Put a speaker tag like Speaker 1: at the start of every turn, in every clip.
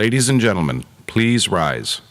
Speaker 1: Ladies and gentlemen, please rise.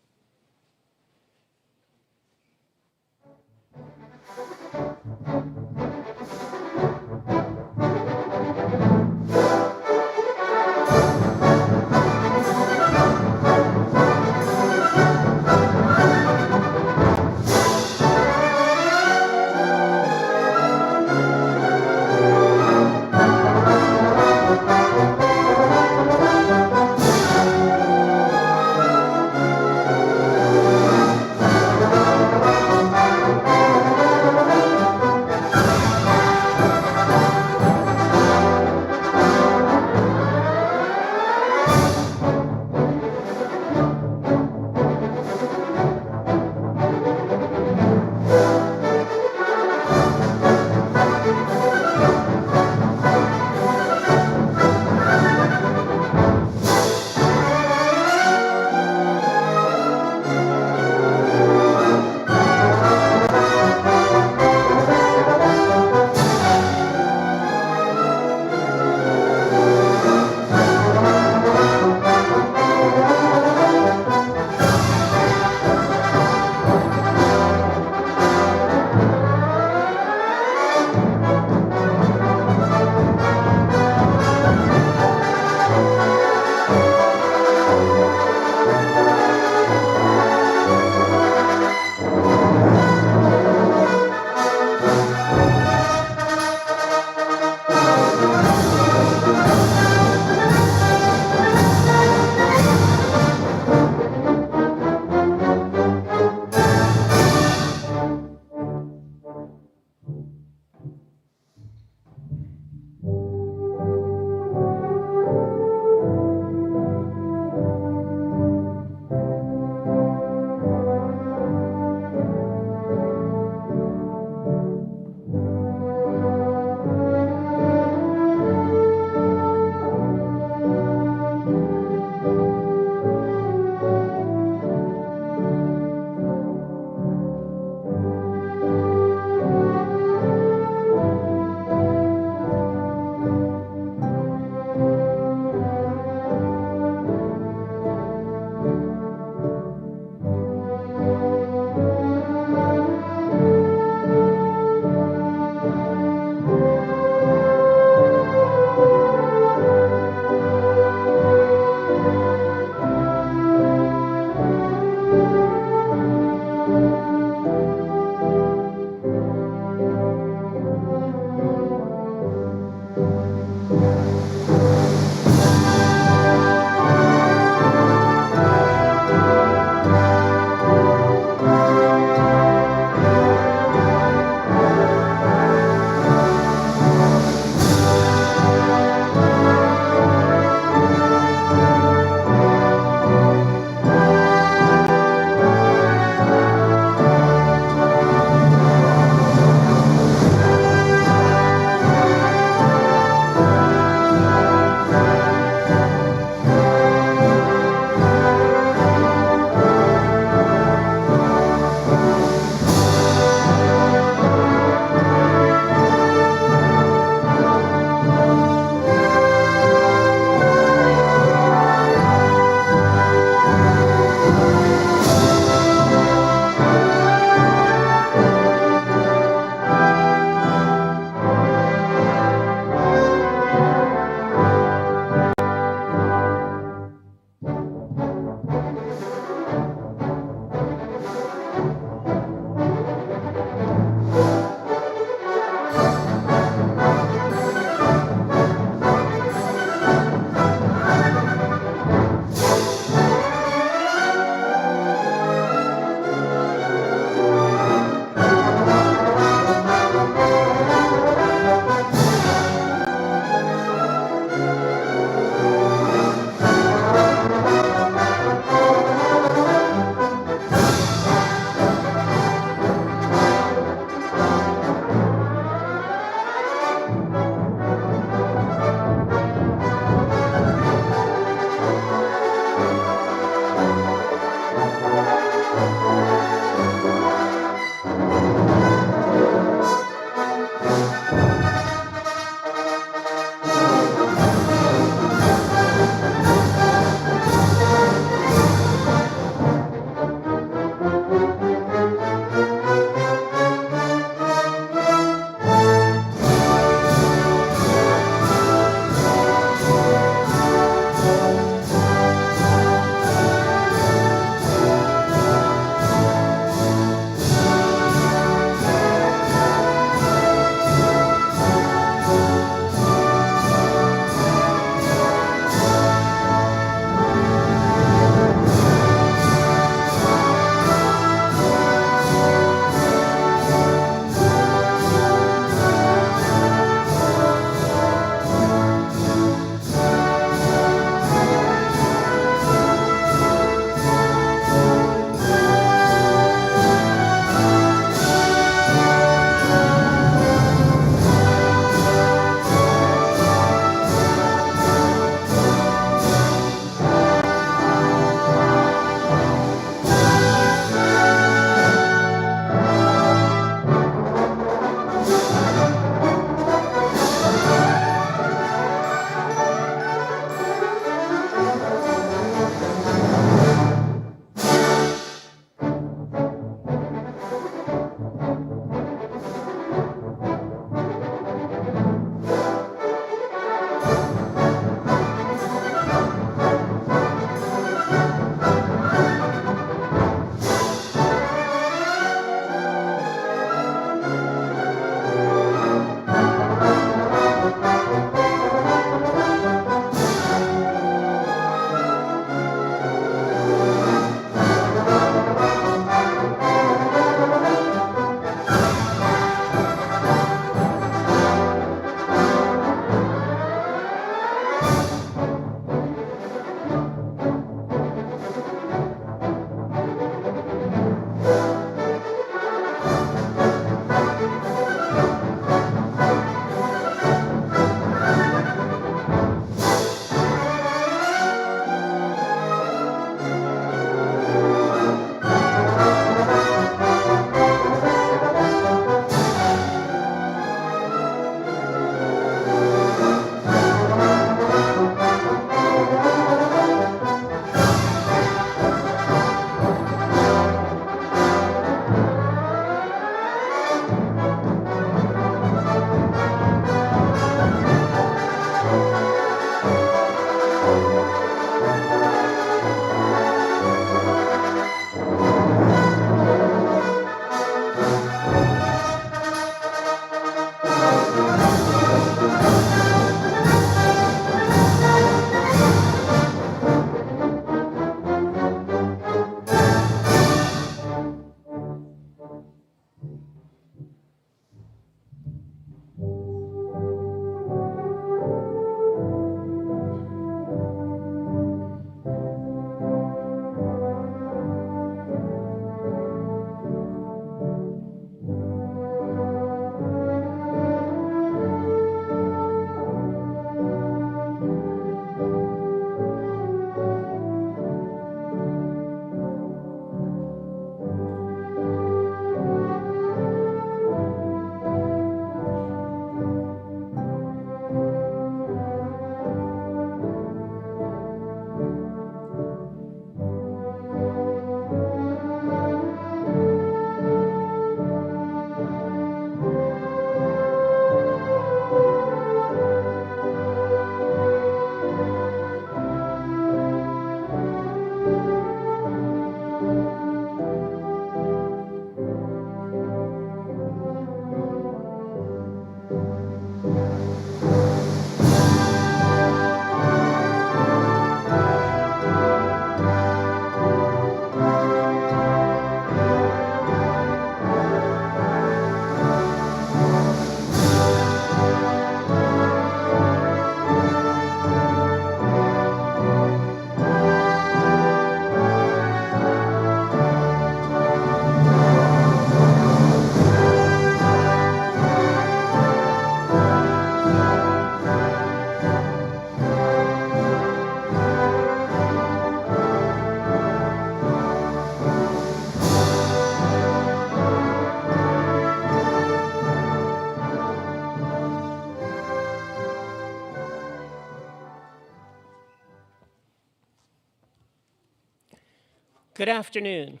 Speaker 2: Good afternoon,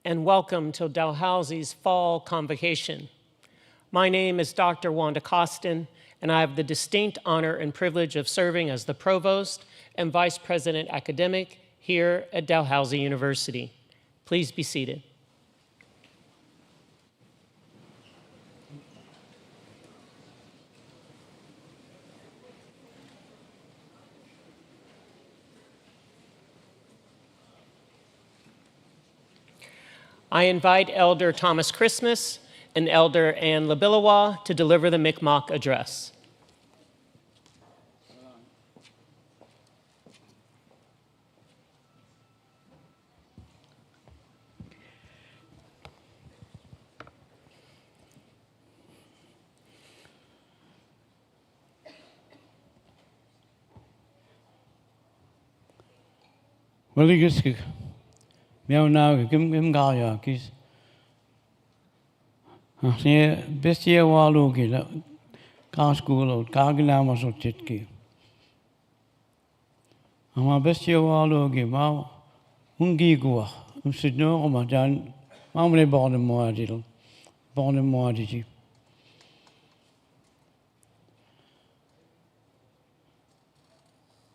Speaker 2: and welcome to Dalhousie's Fall Convocation. My name is Dr. Wanda Costin, and I have the distinct honor and privilege of serving as the Provost and Vice President Academic here at Dalhousie University. Please be seated. I invite Elder Thomas Christmas and Elder Ann Labilawa to deliver the Mi'kmaq address.
Speaker 3: Willigisk, Meow Gim Gayakis. I best year Waluki, car school or Carginamas or Chitki. I'm a best year Waluki, Mau Ungigua, Sidno, Majan, Mamre born in Moadil, born in Moadiji.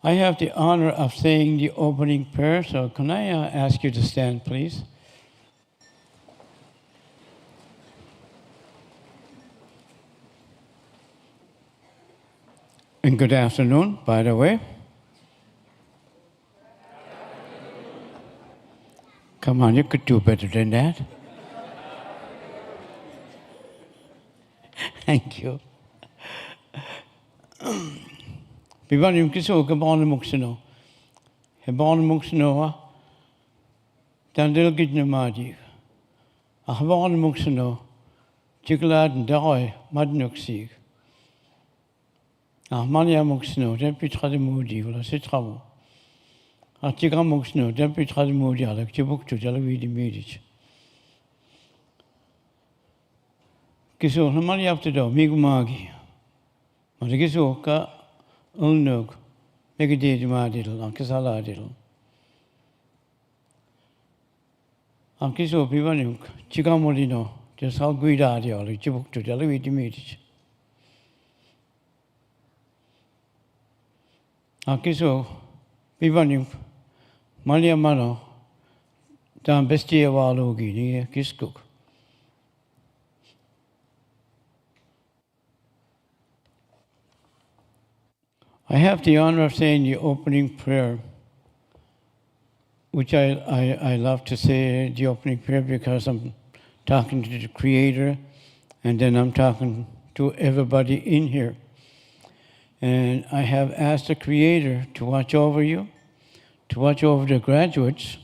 Speaker 3: I have the honor of saying the opening prayer, so can I ask you to stand, please? And good afternoon, by the way. Come on, you could do better than that. Thank you. Bivanim kiso ke born muksino. He born muksino. Dandil gidne madi. A born muksino. Jiglad and doi madnuksig. A mania muksino. Then pitra de moody will a citramo. A tigra muksino. Then pitra de moody like Jibuk to Jalawidi Medich. Kiso Hamani after do Migumagi. Madigiso ka. Ulnug, Megadi Madil, Ankisala Diddle. Ankiso Pivanuk, Chigamolino, just how Guidadio, like Chibuk to Jalawidi Medich. Ankiso Pivanuk, Malia Mano, Dan Bestia Walugi, near Kiskuk. I have the honor of saying the opening prayer, which I love to say the opening prayer because I'm talking to the Creator and then I'm talking to everybody in here. And I have asked the Creator to watch over you, to watch over the graduates,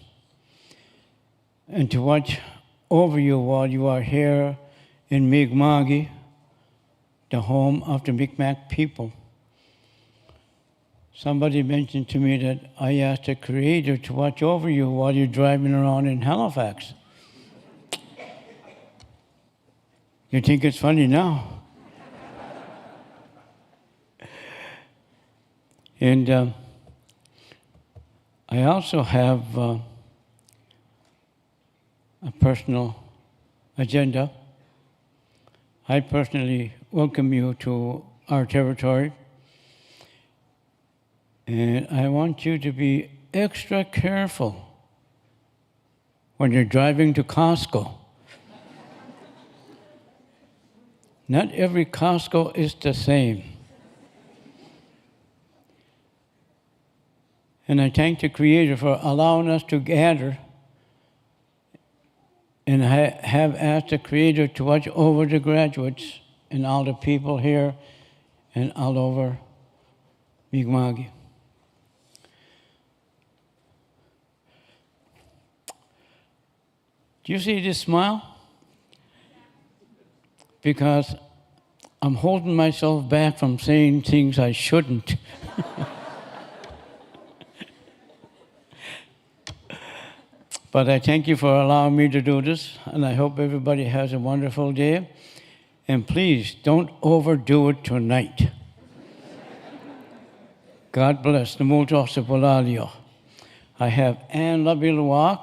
Speaker 3: and to watch over you while you are here in Mi'kmaq, the home of the Mi'kmaq people. Somebody mentioned to me that I asked the Creator to watch over you while you're driving around in Halifax. You think it's funny now? And I also have a personal agenda. I personally welcome you to our territory. And I want you to be extra careful when you're driving to Costco. Not every Costco is the same. And I thank the Creator for allowing us to gather. And I have asked the Creator to watch over the graduates and all the people here and all over Mi'kmaq. Do you see this smile? Because I'm holding myself back from saying things I shouldn't. But I thank you for allowing me to do this, and I hope everybody has a wonderful day. And please, don't overdo it tonight. God bless. I have Ann Labilawa,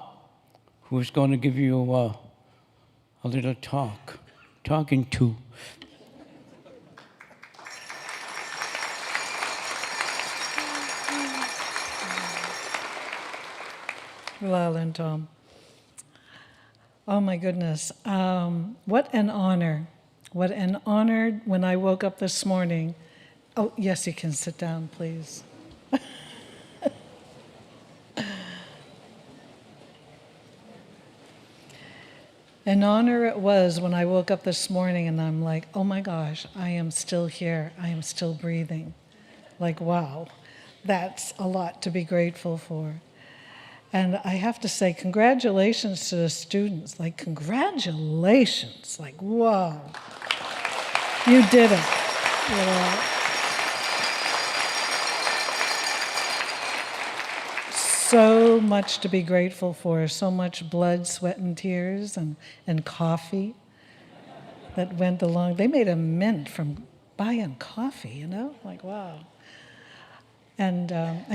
Speaker 3: who's going to give you a little talking to.
Speaker 4: Lal and Tom. Oh my goodness. What an honor. What an honor when I woke up this morning. Oh, yes, you can sit down, please. An honor it was when I woke up this morning and I'm like, oh my gosh, I am still here. I am still breathing. Like, wow, that's a lot to be grateful for. And I have to say, congratulations to the students. Like, congratulations. Like, whoa. You did it. You know. So much to be grateful for. So much blood, sweat, and tears, and coffee that went along. They made a mint from buying coffee, you know? Like, wow. And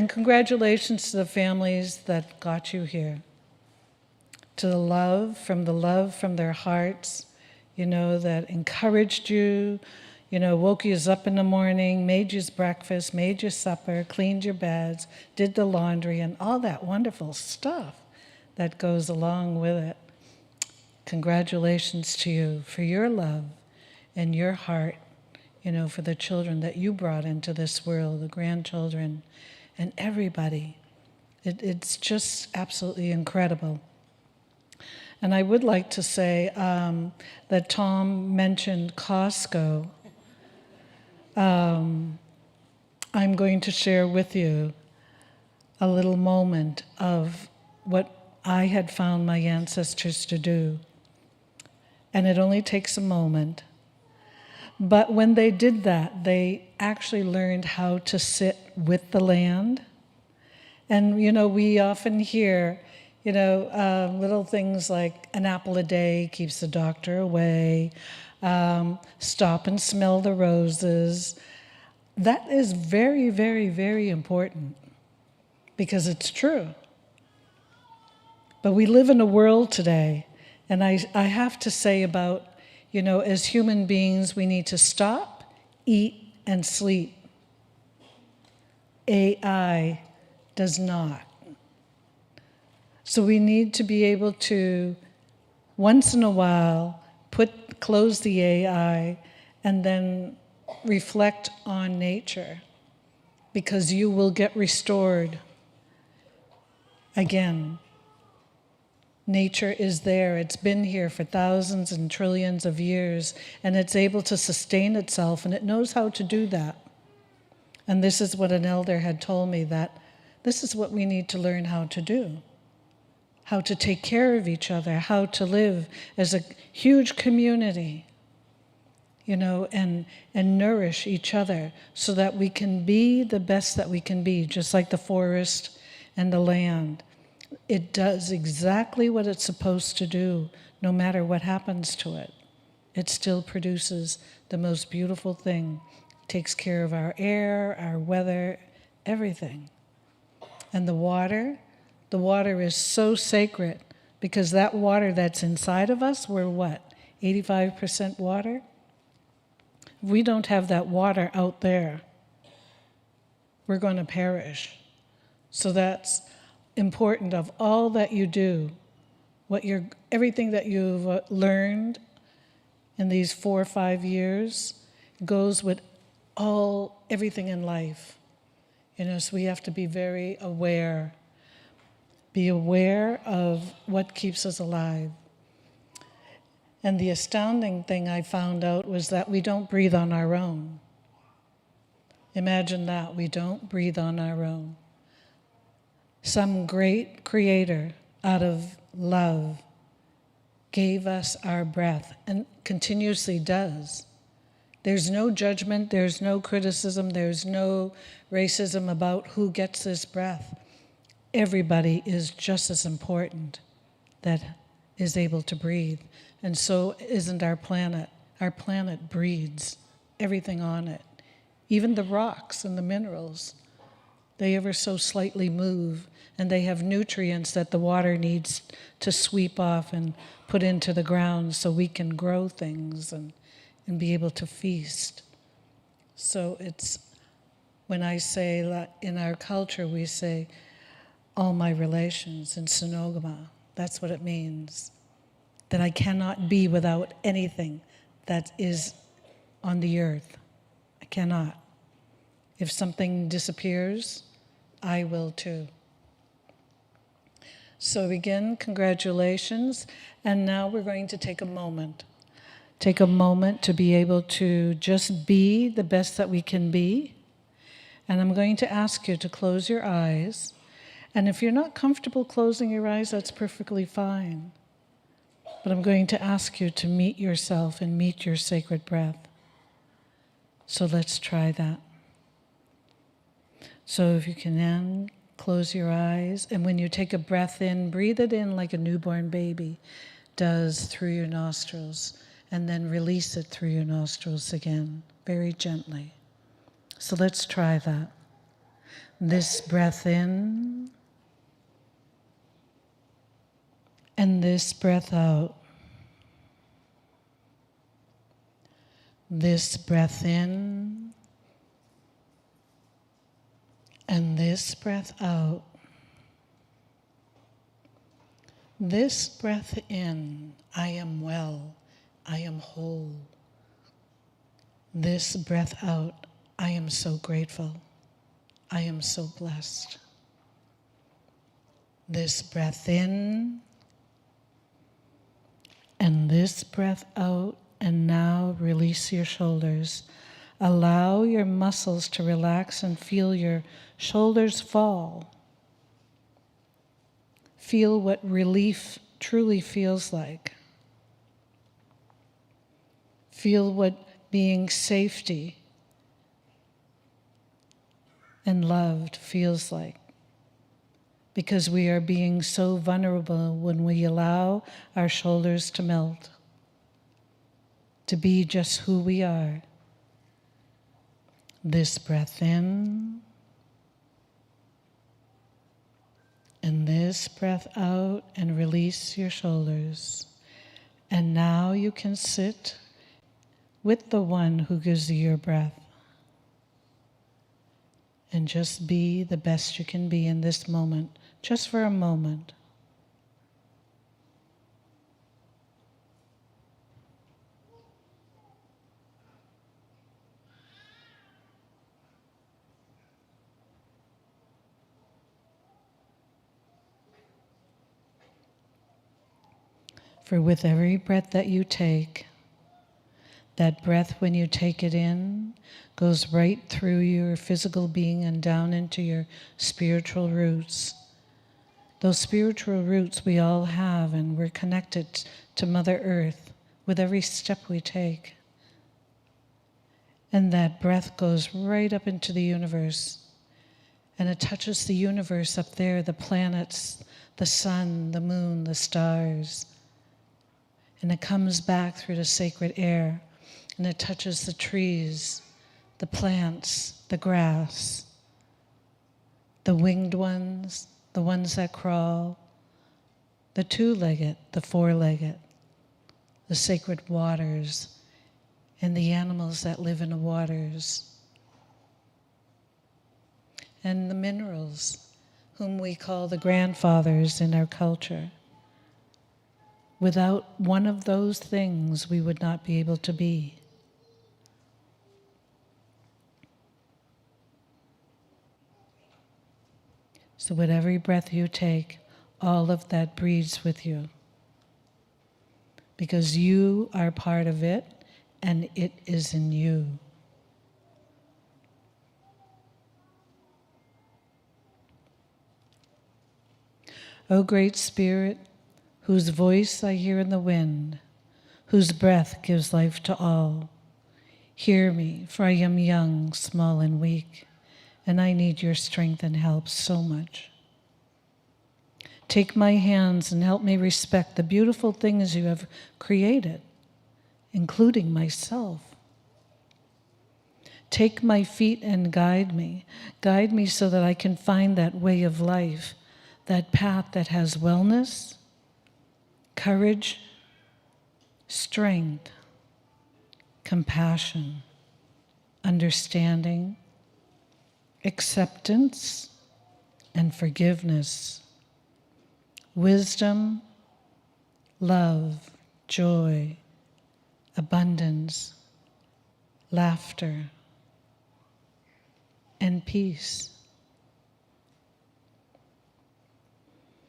Speaker 4: congratulations to the families that got you here. To the love from their hearts, you know, that encouraged you, you know, woke you up in the morning, made you breakfast, made you supper, cleaned your beds, did the laundry, and all that wonderful stuff that goes along with it. Congratulations to you for your love and your heart, you know, for the children that you brought into this world, the grandchildren, and everybody. It's just absolutely incredible. And I would like to say that Tom mentioned Costco. I'm going to share with you a little moment of what I had found my ancestors to do. And it only takes a moment. But when they did that, they actually learned how to sit with the land. And, you know, we often hear, you know, little things like an apple a day keeps the doctor away, stop and smell the roses. That is very, very, very important because it's true. But we live in a world today, and I have to say about, you know, as human beings, we need to stop, eat, and sleep. AI does not. So we need to be able to, once in a while, close the AI and then reflect on nature, because you will get restored again. Nature is there. It's been here for thousands and trillions of years, and it's able to sustain itself, and it knows how to do that. And this is what an elder had told me, that this is what we need to learn how to do. How to take care of each other, how to live as a huge community, you know, and nourish each other so that we can be the best that we can be, just like the forest and the land. It does exactly what it's supposed to do, no matter what happens to it. It still produces the most beautiful thing. It takes care of our air, our weather, everything. And the water is so sacred, because that water that's inside of us, we're what, 85% water? If we don't have that water out there, we're going to perish. So that's important of all that you do, everything that you've learned in these 4 or 5 years goes with everything in life. You know, so we have to be very aware. Be aware of what keeps us alive. And the astounding thing I found out was that we don't breathe on our own. Imagine that, we don't breathe on our own. Some great creator, out of love, gave us our breath, and continuously does. There's no judgment, there's no criticism, there's no racism about who gets this breath. Everybody is just as important that is able to breathe. And so isn't our planet. Our planet breathes everything on it, even the rocks and the minerals. They ever so slightly move, and they have nutrients that the water needs to sweep off and put into the ground so we can grow things and be able to feast. So it's, when I say, in our culture, we say, all my relations in Sonogama, that's what it means. That I cannot be without anything that is on the earth. I cannot. If something disappears, I will too. So again, congratulations. And now we're going to take a moment. Take a moment to be able to just be the best that we can be. And I'm going to ask you to close your eyes. And if you're not comfortable closing your eyes, that's perfectly fine. But I'm going to ask you to meet yourself and meet your sacred breath. So let's try that. So if you can then close your eyes, and when you take a breath in, breathe it in like a newborn baby does through your nostrils, and then release it through your nostrils again, very gently. So let's try that. This breath in, and this breath out. This breath in, and this breath out. This breath in, I am well, I am whole. This breath out, I am so grateful, I am so blessed. This breath in, and this breath out, and now release your shoulders. Allow your muscles to relax and feel your shoulders fall. Feel what relief truly feels like. Feel what being safety and loved feels like. Because we are being so vulnerable when we allow our shoulders to melt, to be just who we are. This breath in, and this breath out, and release your shoulders. And now you can sit with the one who gives you your breath. And just be the best you can be in this moment, just for a moment. For with every breath that you take, that breath, when you take it in, goes right through your physical being and down into your spiritual roots. Those spiritual roots we all have, and we're connected to Mother Earth with every step we take. And that breath goes right up into the universe, and it touches the universe up there, the planets, the sun, the moon, the stars. And it comes back through the sacred air, and it touches the trees, the plants, the grass, the winged ones, the ones that crawl, the two-legged, the four-legged, the sacred waters, and the animals that live in the waters, and the minerals, whom we call the grandfathers in our culture. Without one of those things, we would not be able to be. So with every breath you take, all of that breathes with you. Because you are part of it, and it is in you. O great Spirit, whose voice I hear in the wind, whose breath gives life to all, hear me, for I am young, small, and weak, and I need your strength and help so much. Take my hands and help me respect the beautiful things you have created, including myself. Take my feet and guide me. Guide me so that I can find that way of life, that path that has wellness, courage, strength, compassion, understanding, acceptance, and forgiveness, wisdom, love, joy, abundance, laughter, and peace.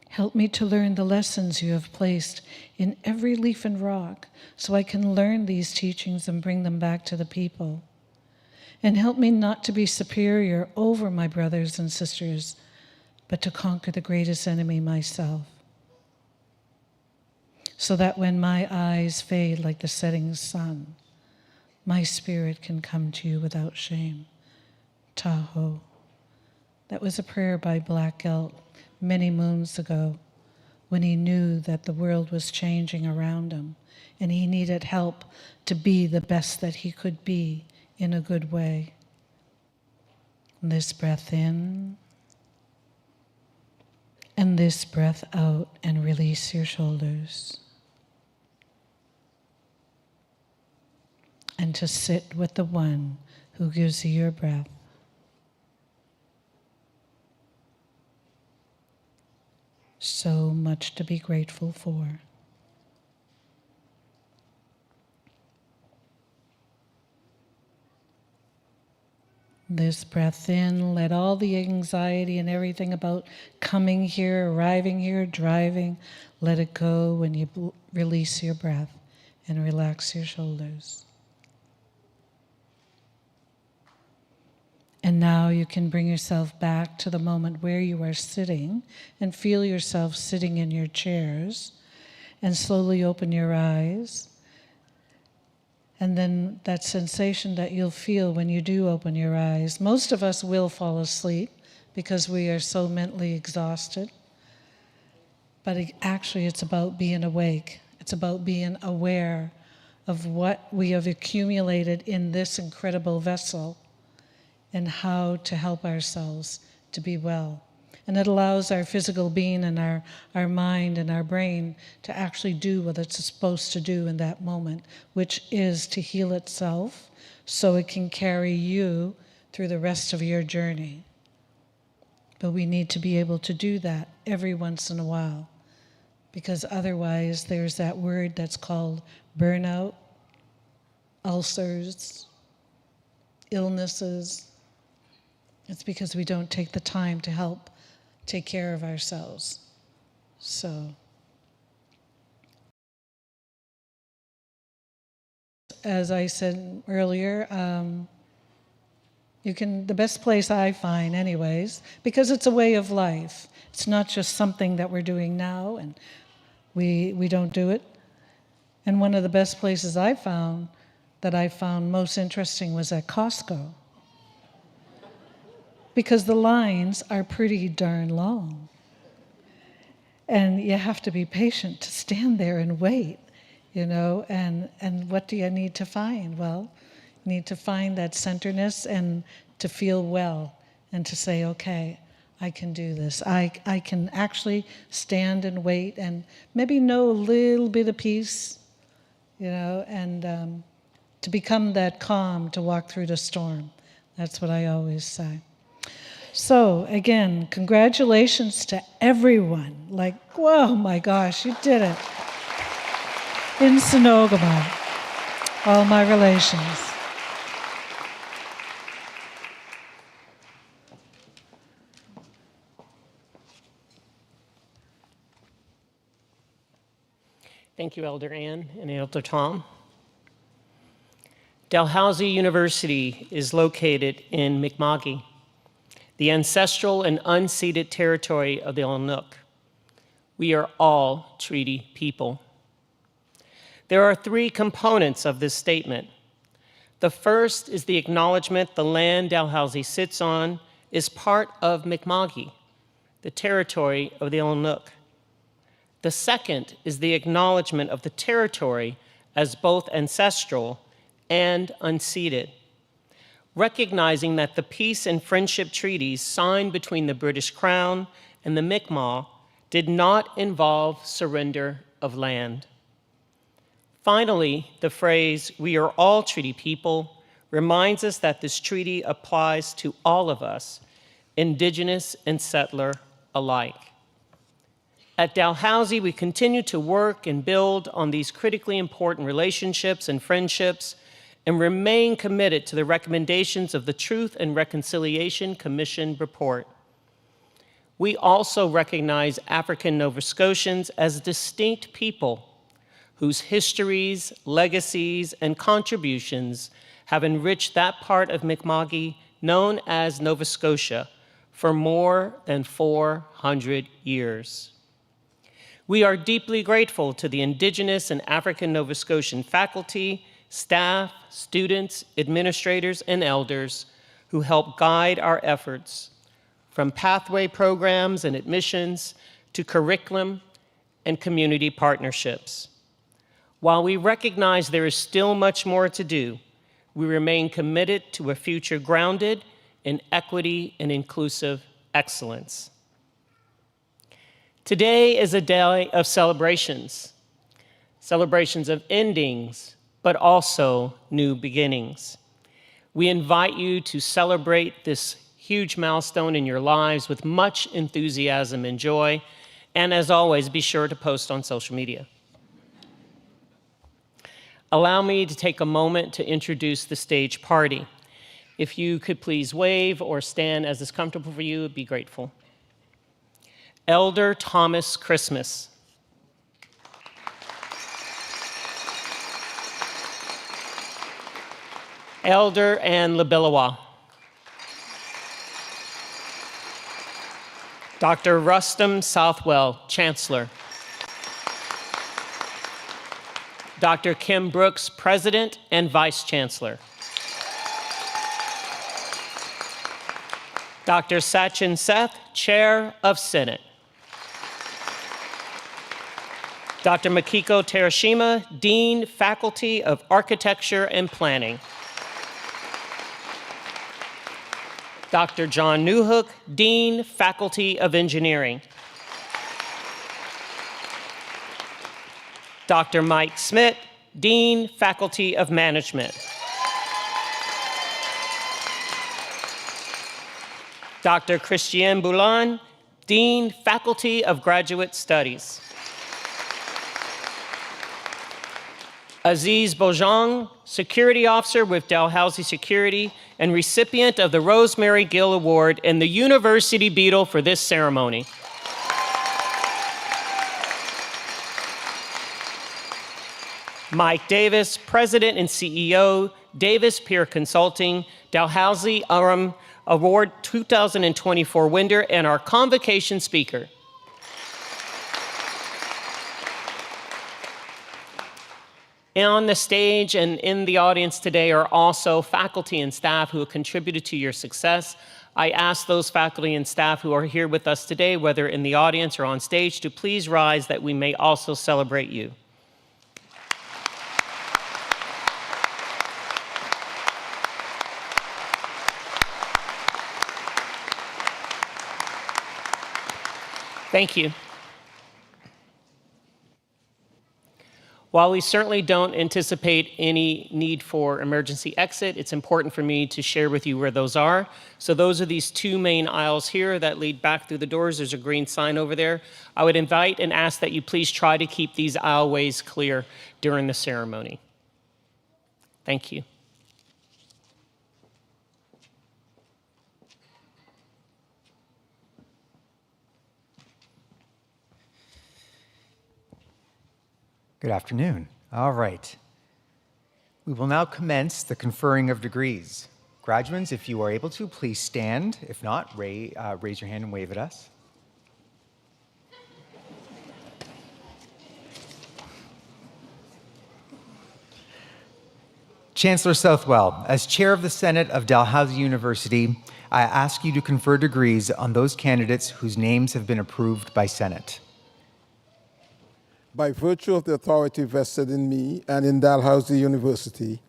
Speaker 4: Help me to learn the lessons you have placed in every leaf and rock so I can learn these teachings and bring them back to the people. And help me not to be superior over my brothers and sisters, but to conquer the greatest enemy, myself. So that when my eyes fade like the setting sun, my spirit can come to you without shame. Tahoe. That was a prayer by Black Elk many moons ago when he knew that the world was changing around him and he needed help to be the best that he could be in a good way. And this breath in and this breath out, and release your shoulders. And to sit with the one who gives you your breath. So much to be grateful for. This breath in, let all the anxiety and everything about coming here, arriving here, driving, let it go when you release your breath and relax your shoulders. And now you can bring yourself back to the moment where you are sitting and feel yourself sitting in your chairs and slowly open your eyes. And then that sensation that you'll feel when you do open your eyes. Most of us will fall asleep because we are so mentally exhausted. But actually it's about being awake. It's about being aware of what we have accumulated in this incredible vessel and how to help ourselves to be well. And it allows our physical being and our mind and our brain to actually do what it's supposed to do in that moment, which is to heal itself so it can carry you through the rest of your journey. But we need to be able to do that every once in a while, because otherwise there's that word that's called burnout, ulcers, illnesses. It's because we don't take the time to help take care of ourselves. So, as I said earlier, the best place I find anyways, because it's a way of life. It's not just something that we're doing now and we don't do it. And one of the best places I found most interesting was at Costco. Because the lines are pretty darn long. And you have to be patient to stand there and wait, and what do you need to find? Well, you need to find that centeredness and to feel well and to say, okay, I can do this. I can actually stand and wait and maybe know a little bit of peace, and to become that calm to walk through the storm. That's what I always say. So, again, congratulations to everyone. Whoa, my gosh, you did it. In Sonogama, all my relations.
Speaker 2: Thank you, Elder Ann and Elder Tom. Dalhousie University is located in Mi'kma'ki, the ancestral and unceded territory of the Inuk. We are all treaty people. There are three components of this statement. The first is the acknowledgement the land Dalhousie sits on is part of Mi'kma'ki, the territory of the Inuk. The second is the acknowledgement of the territory as both ancestral and unceded. recognizing that the peace and friendship treaties signed between the British Crown and the Mi'kmaq did not involve surrender of land. Finally, the phrase, "we are all treaty people," reminds us that this treaty applies to all of us, Indigenous and settler alike. At Dalhousie, we continue to work and build on these critically important relationships and friendships and remain committed to the recommendations of the Truth and Reconciliation Commission report. We also recognize African Nova Scotians as distinct people whose histories, legacies, and contributions have enriched that part of Mi'kma'ki known as Nova Scotia for more than 400 years. We are deeply grateful to the Indigenous and African Nova Scotian faculty, staff, students, administrators, and elders who help guide our efforts, from pathway programs and admissions to curriculum and community partnerships. While we recognize there is still much more to do, we remain committed to a future grounded in equity and inclusive excellence. Today is a day of celebrations, celebrations of endings, but also new beginnings. We invite you to celebrate this huge milestone in your lives with much enthusiasm and joy, and as always, be sure to post on social media. Allow me to take a moment to introduce the stage party. If you could please wave or stand as is comfortable for you, I'd be grateful. Elder Thomas Christmas. Elder Ann Labillawa. Dr. Rustam Southwell, Chancellor. Dr. Kim Brooks, President and Vice Chancellor. Dr. Sachin Seth, Chair of Senate. Dr. Makiko Terashima, Dean, Faculty of Architecture and Planning. Dr. John Newhook, Dean, Faculty of Engineering. Dr. Mike Smith, Dean, Faculty of Management. Dr. Christiane Boulan, Dean, Faculty of Graduate Studies. Aziz Bojang, Security Officer with Dalhousie Security and recipient of the Rosemary Gill Award and the University Beetle for this ceremony. Mike Davis, President and CEO, Davis Peer Consulting, Dalhousie Award 2024 winner, and our Convocation speaker. And on the stage and in the audience today are also faculty and staff who have contributed to your success. I ask those faculty and staff who are here with us today, whether in the audience or on stage, to please rise that we may also celebrate you. Thank you. While we certainly don't anticipate any need for emergency exit, it's important for me to share with you where those are. So those are these two main aisles here that lead back through the doors. There's a green sign over there. I would invite and ask that you please try to keep these aisleways clear during the ceremony. Thank you.
Speaker 5: Good afternoon. All right. We will now commence the conferring of degrees. Graduates, if you are able to, please stand. If not, raise your hand and wave at us. Chancellor Southwell, as Chair of the Senate of Dalhousie University, I ask you to confer degrees on those candidates whose names have been approved by Senate.
Speaker 6: By virtue of the authority vested in me and in Dalhousie University,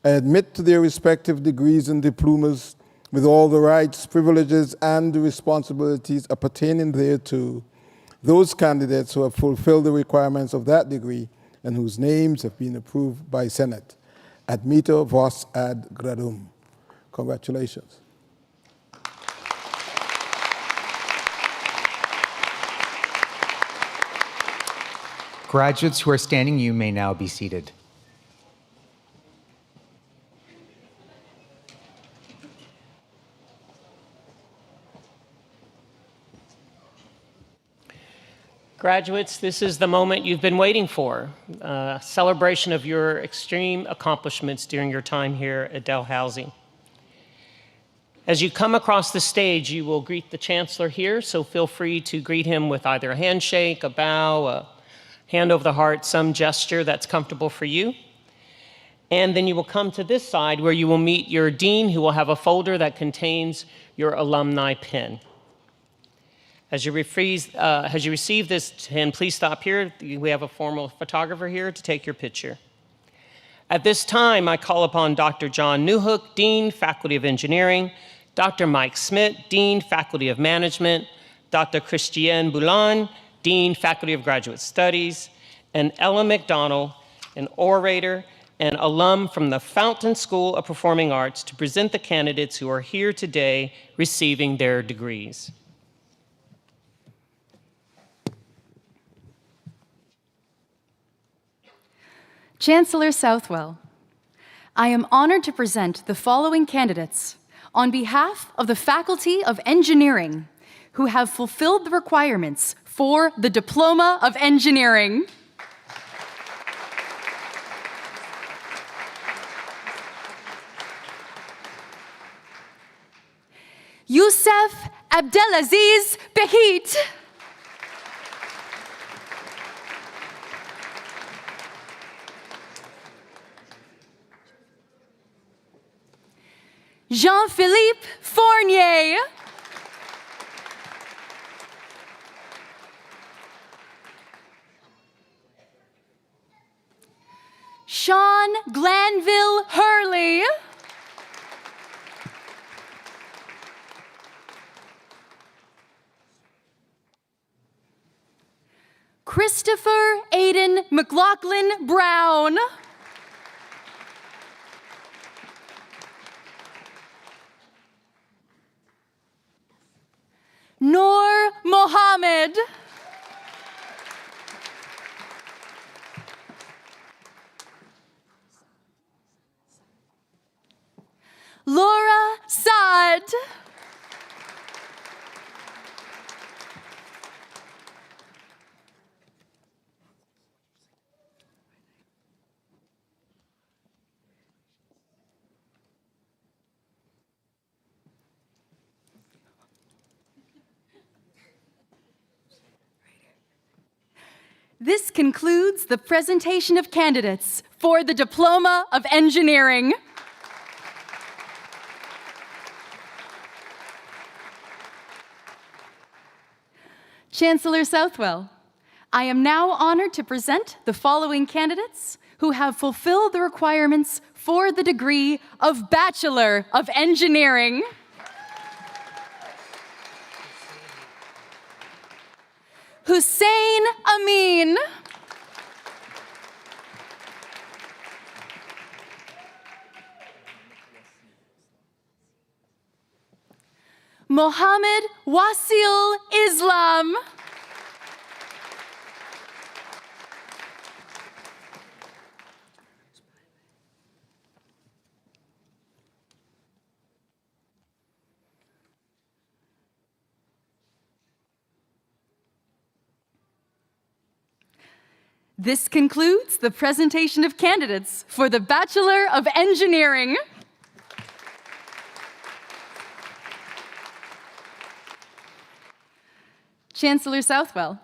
Speaker 6: I admit to their respective degrees and diplomas with all the rights, privileges, and responsibilities appertaining thereto, those candidates who have fulfilled the requirements of that degree and whose names have been approved by Senate. Admito vos ad gradum. Congratulations.
Speaker 5: Graduates who are standing, you may now be seated.
Speaker 2: Graduates, this is the moment you've been waiting for, a celebration of your extreme accomplishments during your time here at Dalhousie. As you come across the stage, you will greet the Chancellor here, so feel free to greet him with either a handshake, a bow, a hand over the heart, some gesture that's comfortable for you. And then you will come to this side where you will meet your dean, who will have a folder that contains your alumni pin. As you receive this pin, please stop here. We have a formal photographer here to take your picture. At this time, I call upon Dr. John Newhook, Dean, Faculty of Engineering, Dr. Mike Smith, Dean, Faculty of Management, Dr. Christiane Boulan, Dean, Faculty of Graduate Studies, and Ella McDonald, an orator and alum from the Fountain School of Performing Arts, to present the candidates who are here today receiving their degrees.
Speaker 7: Chancellor Southwell, I am honored to present the following candidates on behalf of the Faculty of Engineering who have fulfilled the requirements for the Diploma of Engineering. Youssef Abdelaziz Behit. Jean-Philippe Fournier. Sean Glanville Hurley. Christopher Aidan McLaughlin Brown. Noor Mohammed. Laura Saad. This concludes the presentation of candidates for the Diploma of Engineering. Chancellor Southwell, I am now honored to present the following candidates who have fulfilled the requirements for the degree of Bachelor of Engineering. Hussein Amin. Mohammed Wasil Islam. This concludes the presentation of candidates for the Bachelor of Engineering. Chancellor Southwell,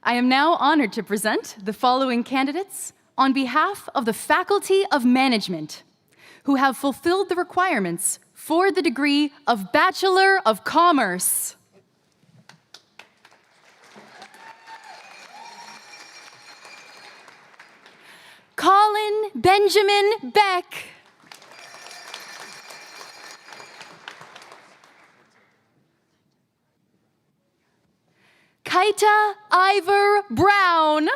Speaker 7: I am now honored to present the following candidates on behalf of the Faculty of Management who have fulfilled the requirements for the degree of Bachelor of Commerce. Colin Benjamin Beck. Kaita Ivor Brown.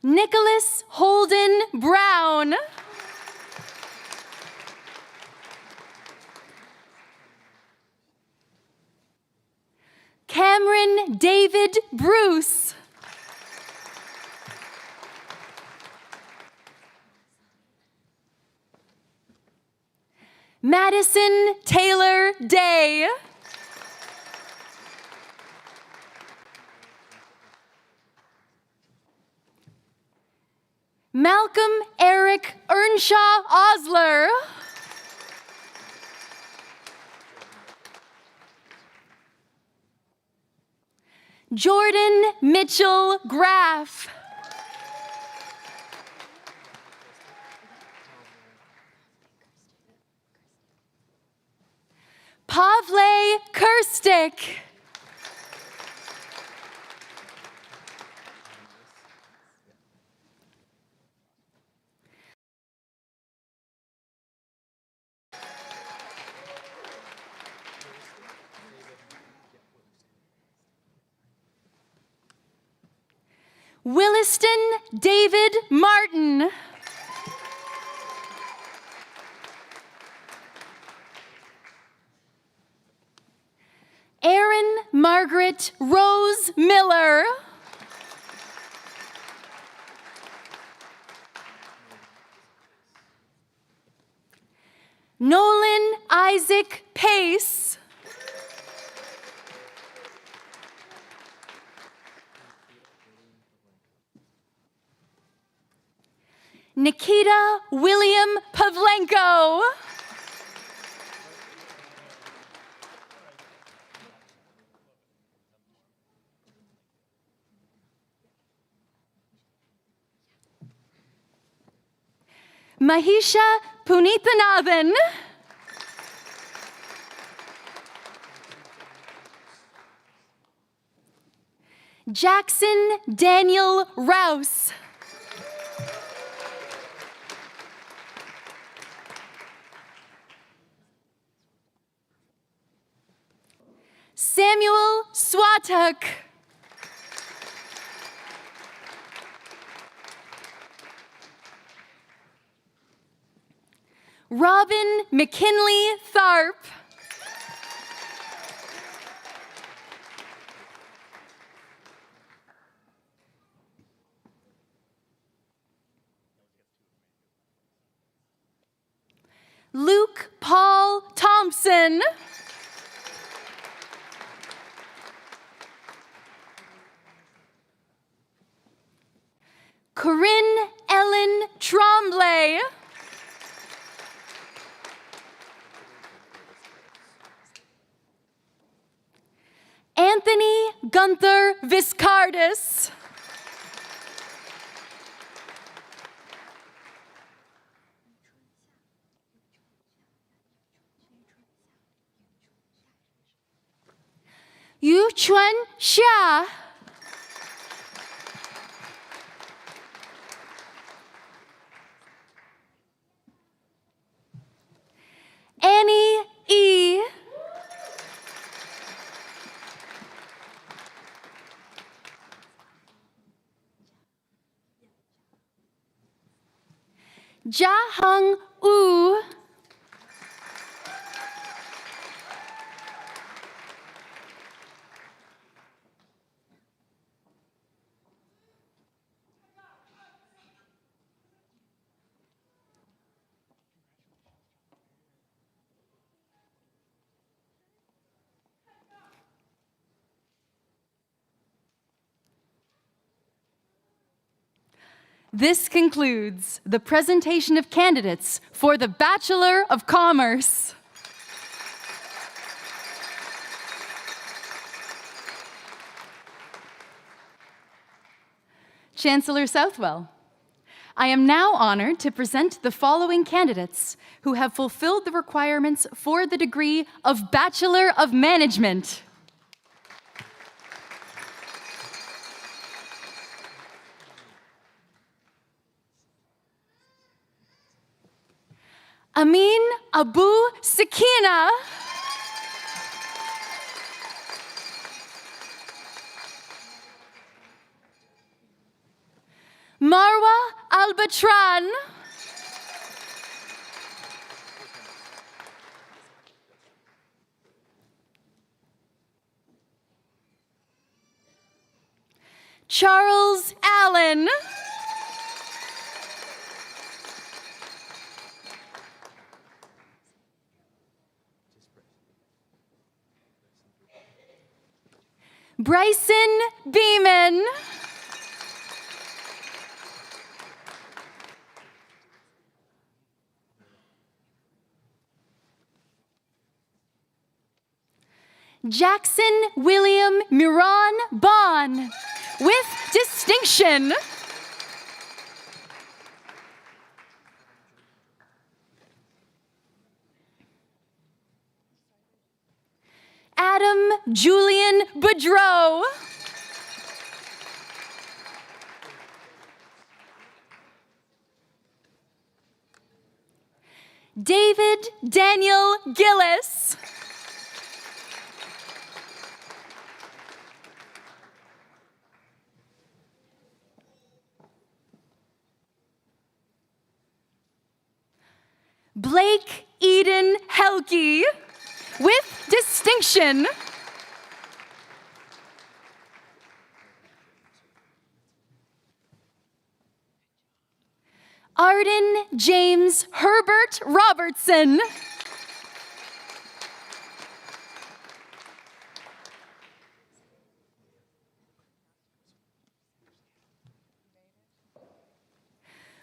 Speaker 7: Nicholas Holden Brown. Cameron David Bruce. Madison Taylor Day. Malcolm Eric Earnshaw Osler. Jordan Mitchell Graff. Pavle Kirstic. Williston David Martin. Erin Margaret Rose Miller. Nolan Isaac Pace. Nikita William Pavlenko. Mahisha Punithanathan. Jackson Daniel Rouse. Samuel Swatuk. Robin McKinley Tharp. Luke Paul Thompson. Corinne Ellen Tremblay. Anthony Gunther Viscardis. Yu Chuan Xia. Annie E. Jia Hung Wu. This concludes the presentation of candidates for the Bachelor of Commerce. Chancellor Southwell, I am now honored to present the following candidates who have fulfilled the requirements for the degree of Bachelor of Management. Amin Abu Sakina. Marwa Albatran. Charles Allen. Bryson Beeman. Jackson William Miran Bond, with distinction. Adam Julian Boudreau. David Daniel Gillis. Blake Eden Helke, with distinction. Arden James Herbert Robertson.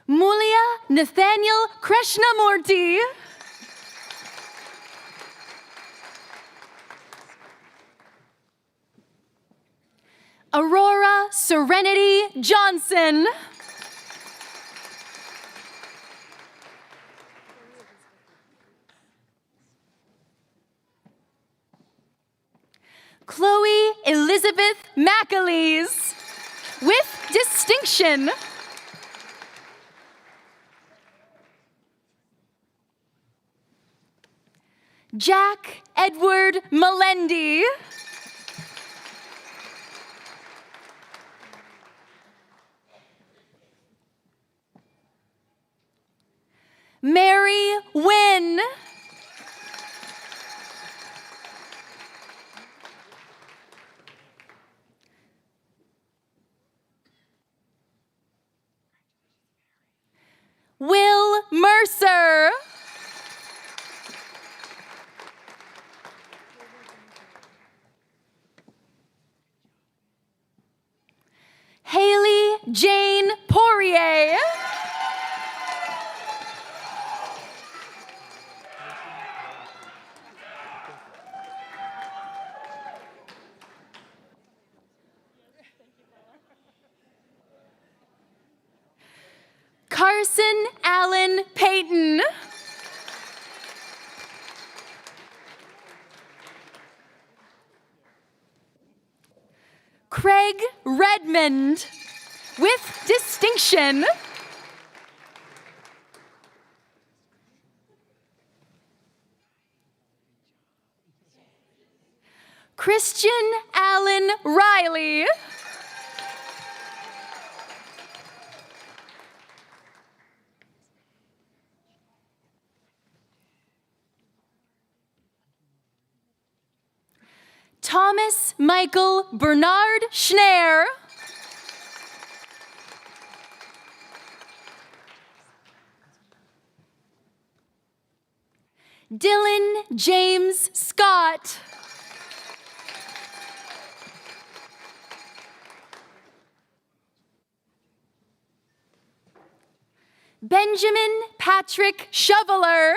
Speaker 7: Mulia Nathaniel Krishnamurti. Aurora Serenity Johnson. Chloe Elizabeth McAleese, with distinction. Jack Edward Melendi. Mary Wynn. Will Mercer. Haley Jane Poirier. Carson Allen Payton. Craig Redmond, with distinction. Christian Allen Riley. Thomas Michael Bernard Schneer. Dylan James Scott. Benjamin Patrick Shoveler.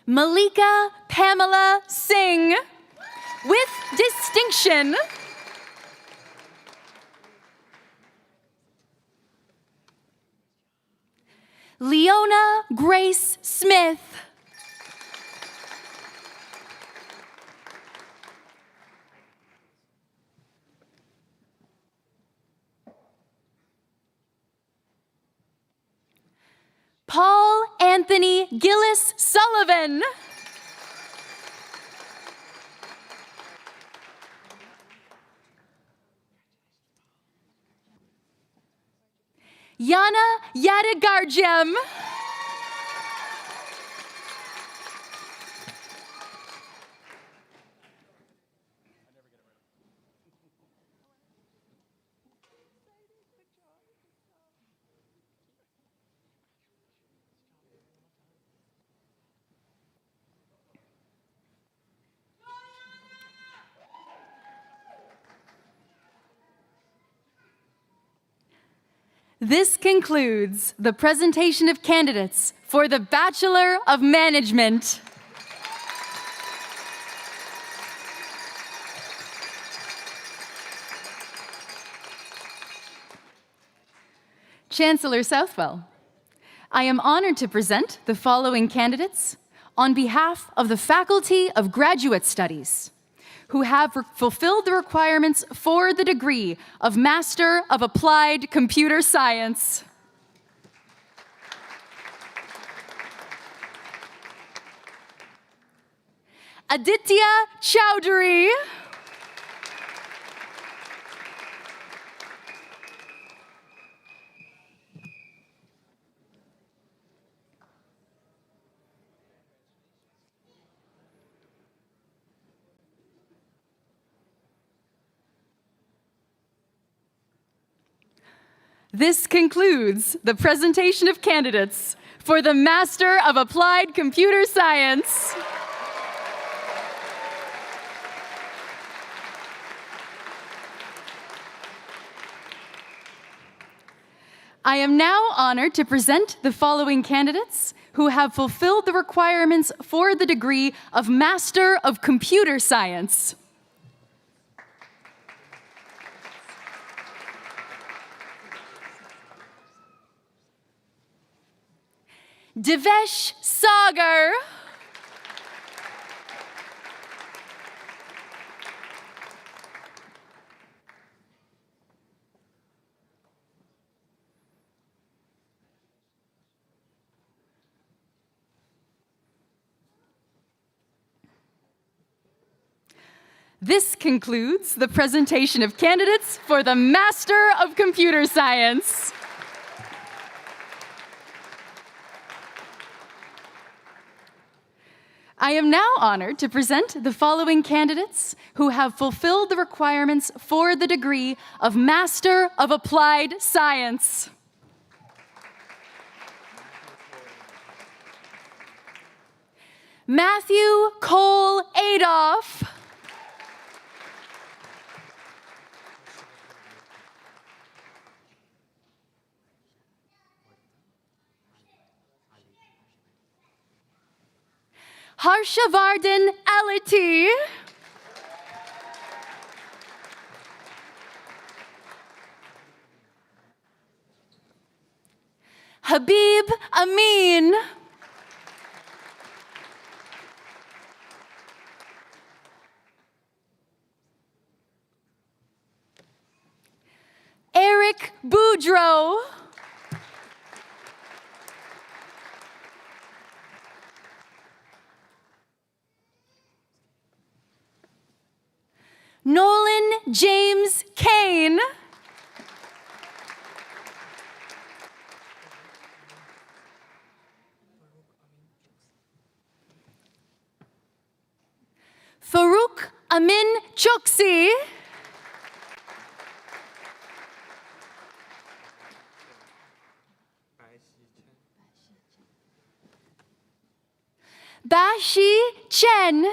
Speaker 7: Malika Pamela Singh, with distinction. Leona Grace Smith. Gillis Sullivan. Yana Yadigarjem. This concludes the presentation of candidates for the Bachelor of Management. Chancellor Southwell, I am honored to present the following candidates on behalf of the Faculty of Graduate Studies, who have fulfilled the requirements for the degree of Master of Applied Computer Science. Aditya Chowdhury. This concludes the presentation of candidates for the Master of Applied Computer Science. I am now honored to present the following candidates who have fulfilled the requirements for the degree of Master of Computer Science. Devesh Sagar. This concludes the presentation of candidates for the Master of Computer Science. I am now honored to present the following candidates who have fulfilled the requirements for the degree of Master of Applied Science. Matthew Cole Adolph. Harshavardhan Ality. Habib Amin. Eric Boudreau. Nolan James Kane. Farouk Amin Choksi. Bashi Chen.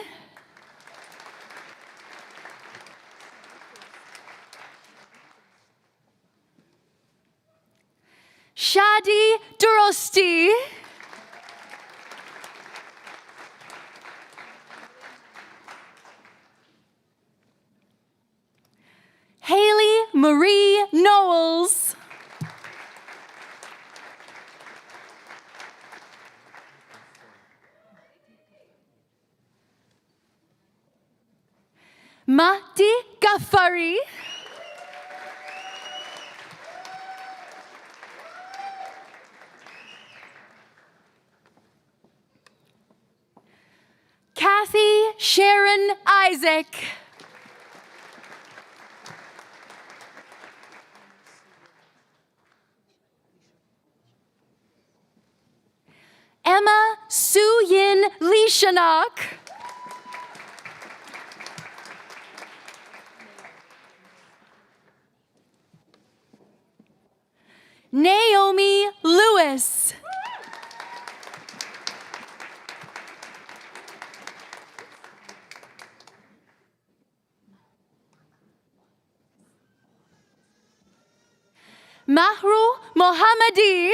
Speaker 7: Shadi Durosti. Haley Marie Knowles. Mahdi Ghaffari. Sharon Isaac. Emma Soo-Yin Leeshanok. Naomi Lewis. Mahru Mohammadi.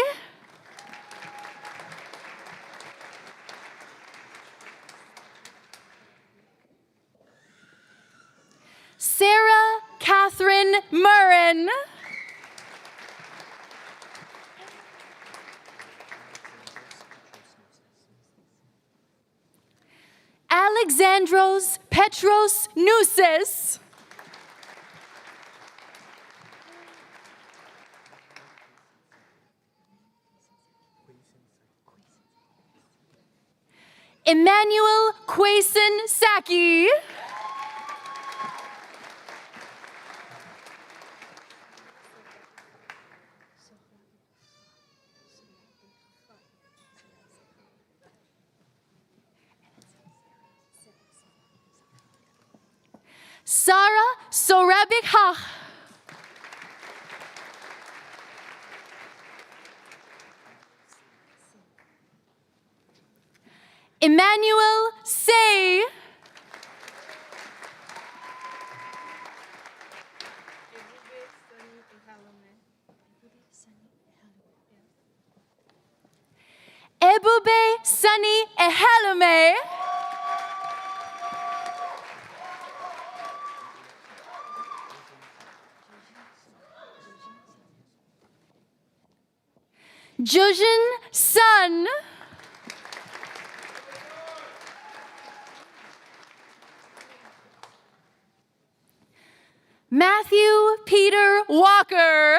Speaker 7: Sarah Catherine Murrin. Alexandros Petros Nousis. Emmanuel Quason Saki. Sarah Sorabik Hach. Emmanuel Say. Ebube Sunny Ehalame. Jujin Sun. Matthew Peter Walker.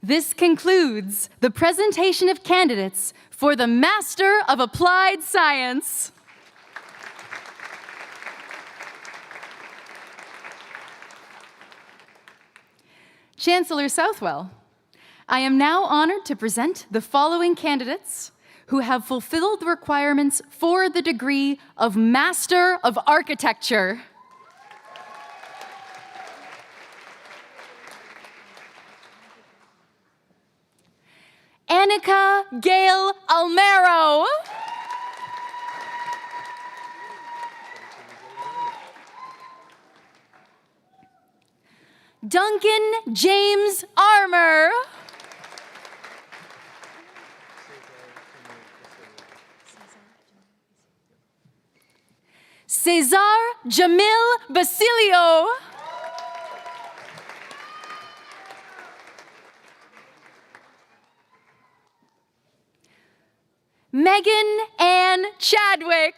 Speaker 7: This concludes the presentation of candidates for the Master of Applied Science. Chancellor Southwell, I am now honored to present the following candidates who have fulfilled the requirements for the degree of Master of Architecture. Annika Gail Almero. Duncan James Armour. Cesar Jamil Basilio. Megan Ann Chadwick.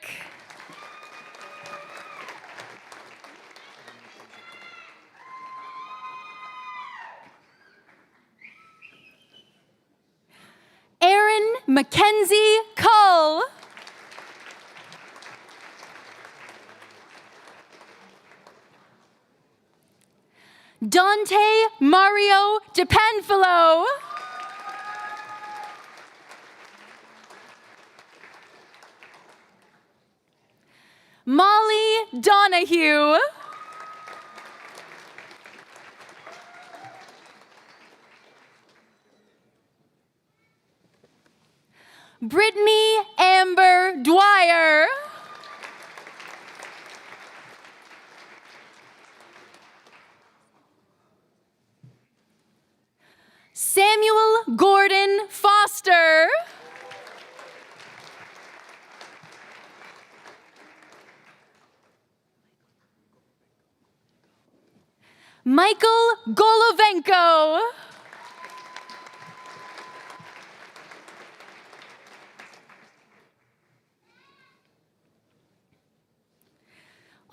Speaker 7: Erin Mackenzie Cull. Dante Mario DePanfilo. Molly Donahue. Brittany Amber Dwyer. Samuel Gordon Foster. Michael Golovenko.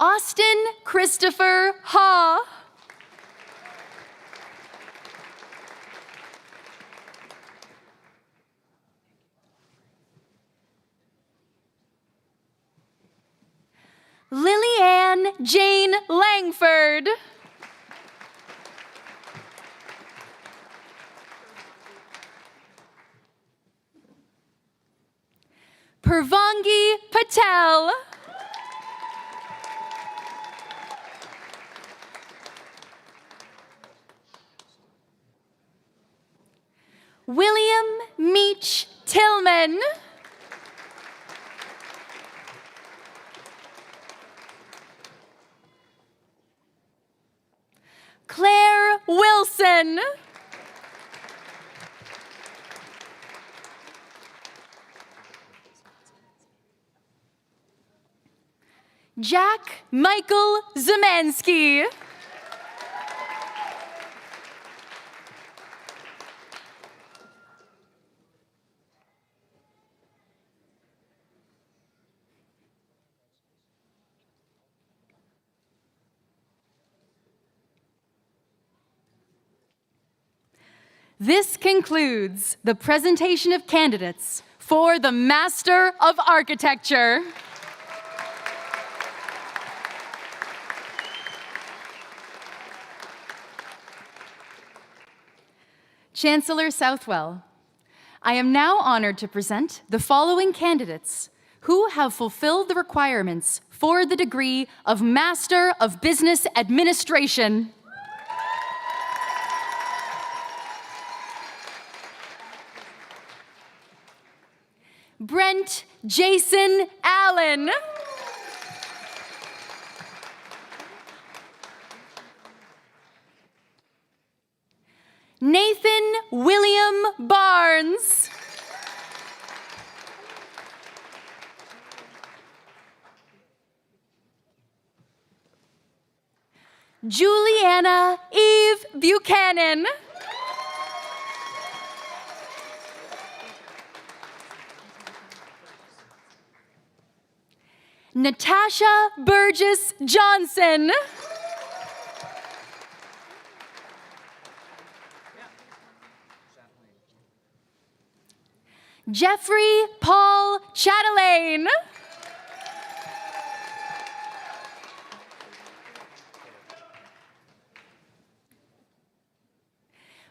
Speaker 7: Austin Christopher Ha. Lillian Jane Langford. Purvangi Patel. William Meach Tillman. Claire Wilson. Jack Michael Zemansky. This concludes the presentation of candidates for the Master of Architecture. Chancellor Southwell, I am now honored to present the following candidates who have fulfilled the requirements for the degree of Master of Business Administration. Brent Jason Allen. Nathan William Barnes. Juliana Eve Buchanan. Natasha Burgess Johnson. Jeffrey Paul Chatelaine.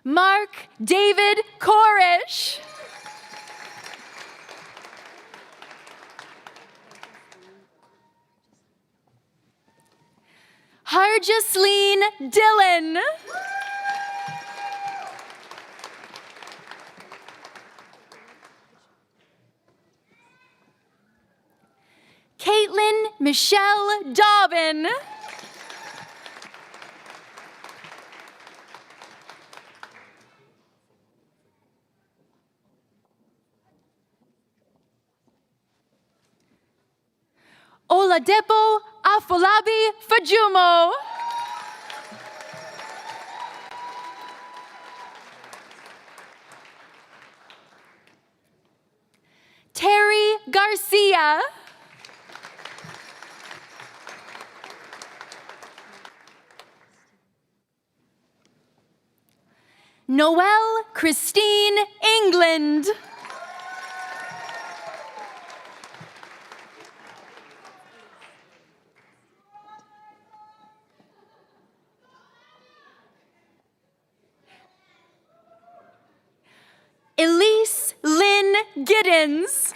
Speaker 7: Mark David Korish. Harjasleen Dillon. Caitlin Michelle Dobbin. Oladepo Afolabi Fajumo. Terry Garcia. Noelle Christine England. Elise Lynn Giddens.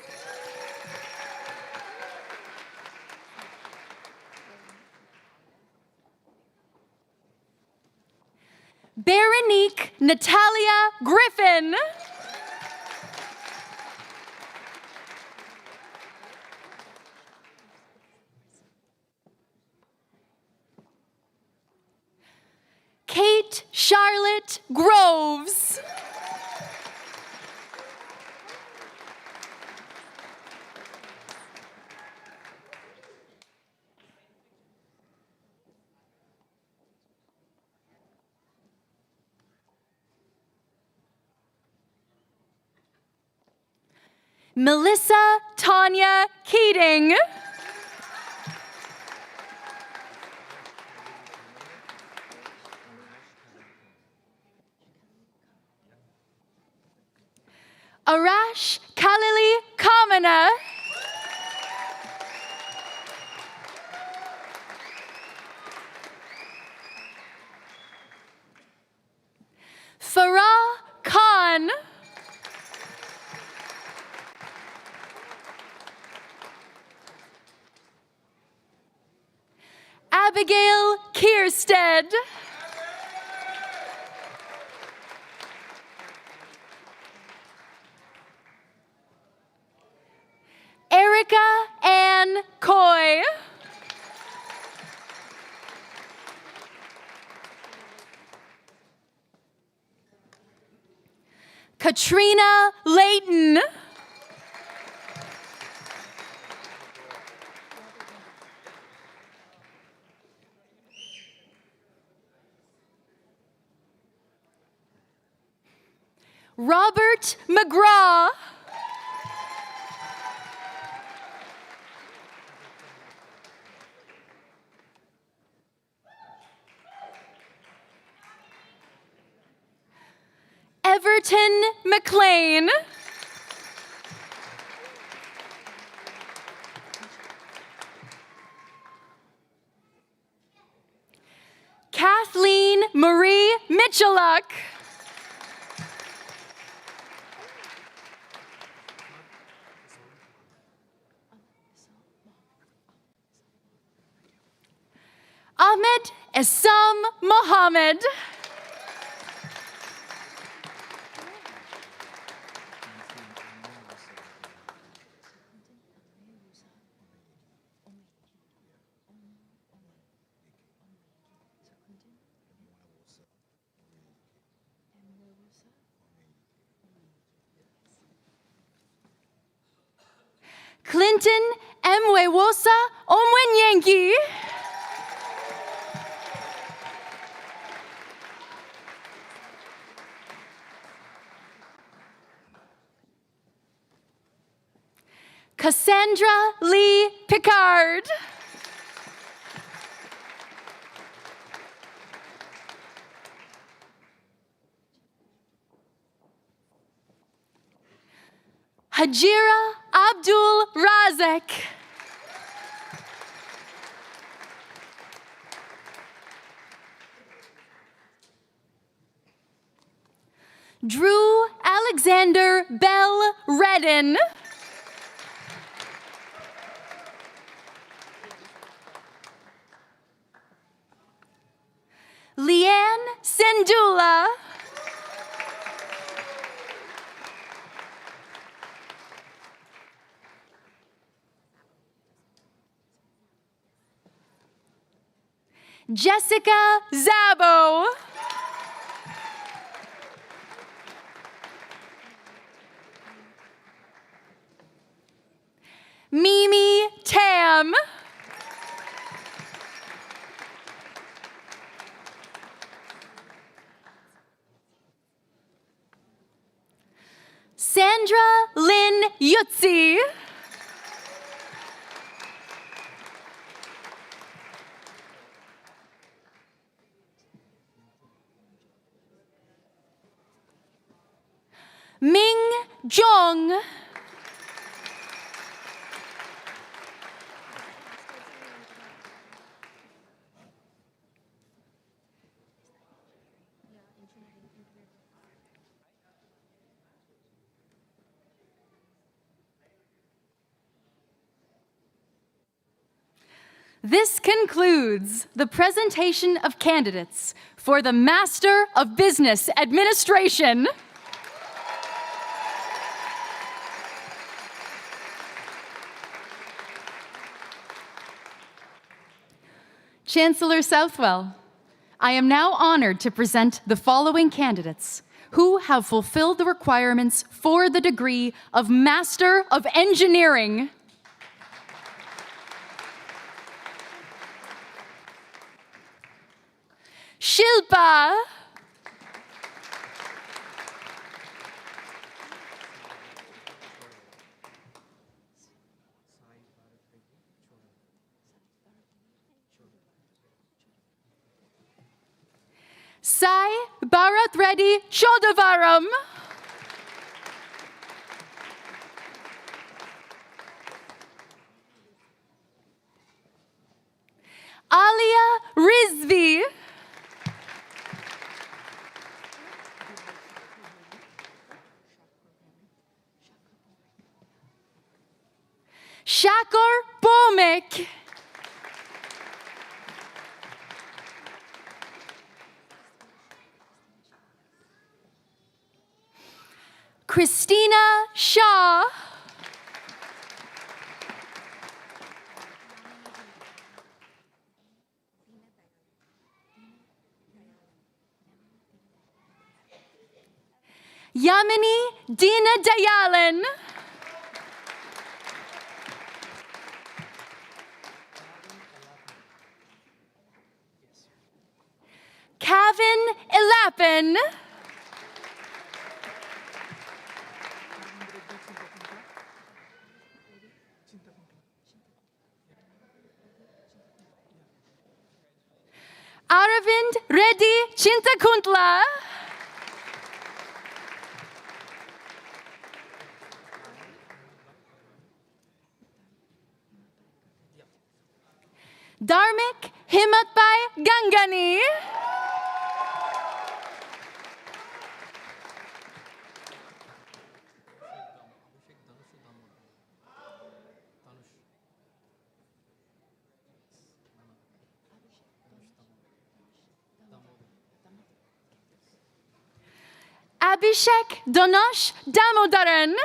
Speaker 7: Berenique Natalia Griffin. Kate Charlotte Groves. Melissa Tanya Keating. Arash Kalili Kamana. Farah Khan. Abigail Kierstead. Erica Ann Coy. Katrina Layton. Robert McGraw. Everton McLean. Kathleen Marie Mitchelluk. Ahmed Essam Mohammed. Clinton Mwewosa Omwenyengi. Cassandra Lee Picard. Hajira Abdul Razek. Drew Alexander Bell Redden. Leanne Sendula. Jessica Zabo. Mimi Tam. Sandra Lynn Yutzi. Ming Zhong. This concludes the presentation of candidates for the Master of Business Administration. Chancellor Southwell, I am now honored to present the following candidates who have fulfilled the requirements for the degree of Master of Engineering. Shilpa. Sai Bharat Reddy Chodavaram. Alia Rizvi. Shakor Bomek. Christina Shaw. Yamini Dina Dayalan. Kavin Elapin. Aravind Reddy Chintakuntla. Dharmik Himatbai Gangani. Abhishek Donosh Damodaran.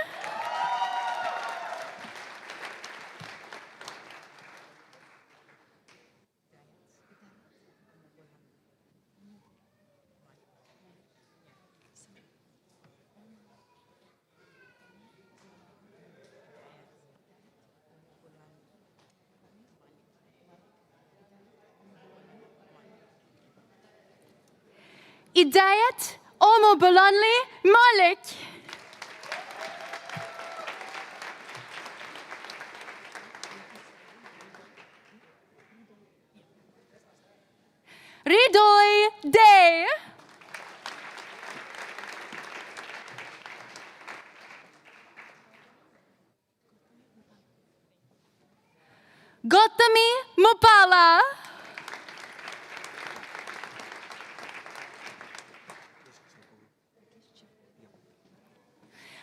Speaker 7: Idayat Omo Bolanli Malik. Ridoy Day. Gotami Mupala.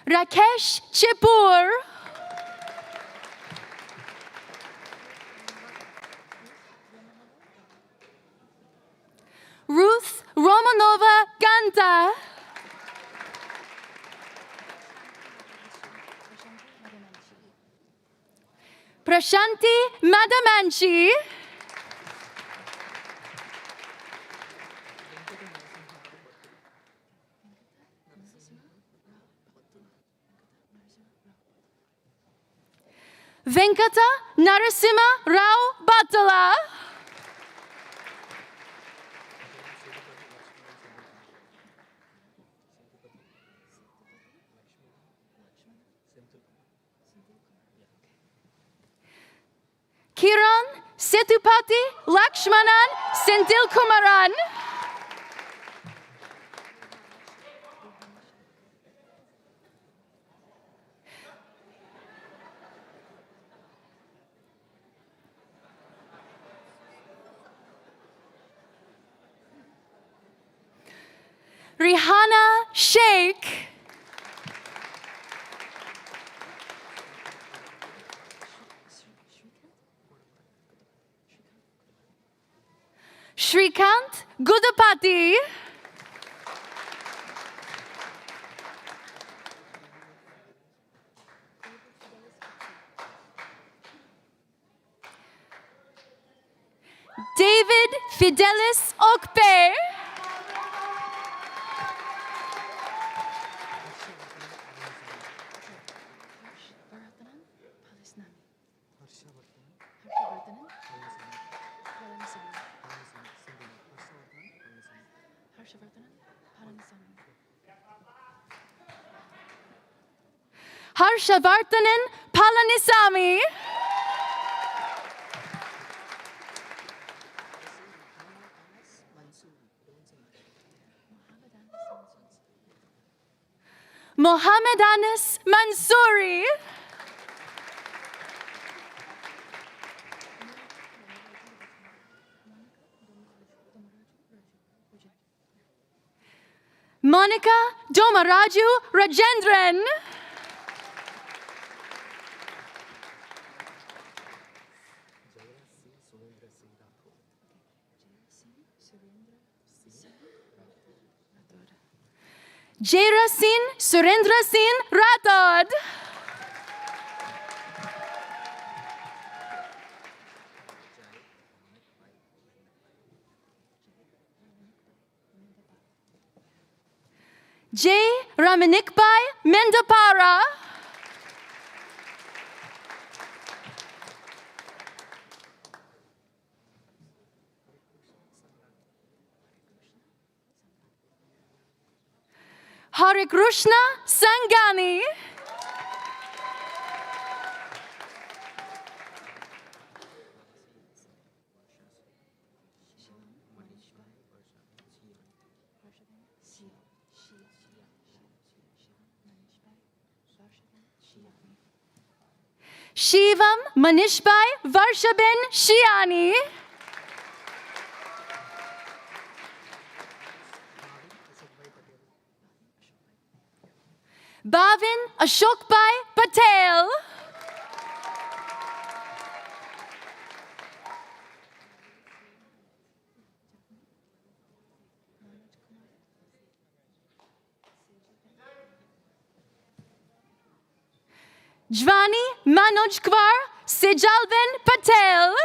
Speaker 7: Rakesh Chipur. Ruth Romanova Ganta. Prashanti Madamanchi. Venkata Narasimha Rao Batala. Kiran Setupati Lakshmanan Senthil Kumaran. Rihanna Sheikh. Shrikant Gudapati. David Fidelis Okpe. Harshavartanan Palanisamy. Mohammed Anis Mansouri. Monica Domaraju Rajendran. Jaira Singh Surendra Singh Rathod. J. Ramanikbai Mendapara. Hare Krishna Sangani. Shivam Manishbai Varshaben Shiani. Bhavin Ashokbai Patel. Jvani Manoj Kwar Sejalvin Patel.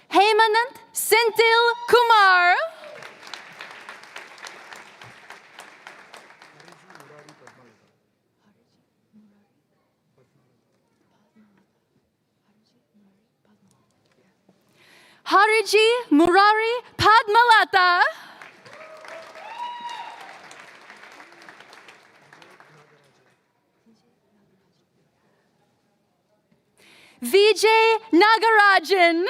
Speaker 7: Hemanand Senthil Kumar. Hariji Murari Padmalata. Vijay Nagarajan.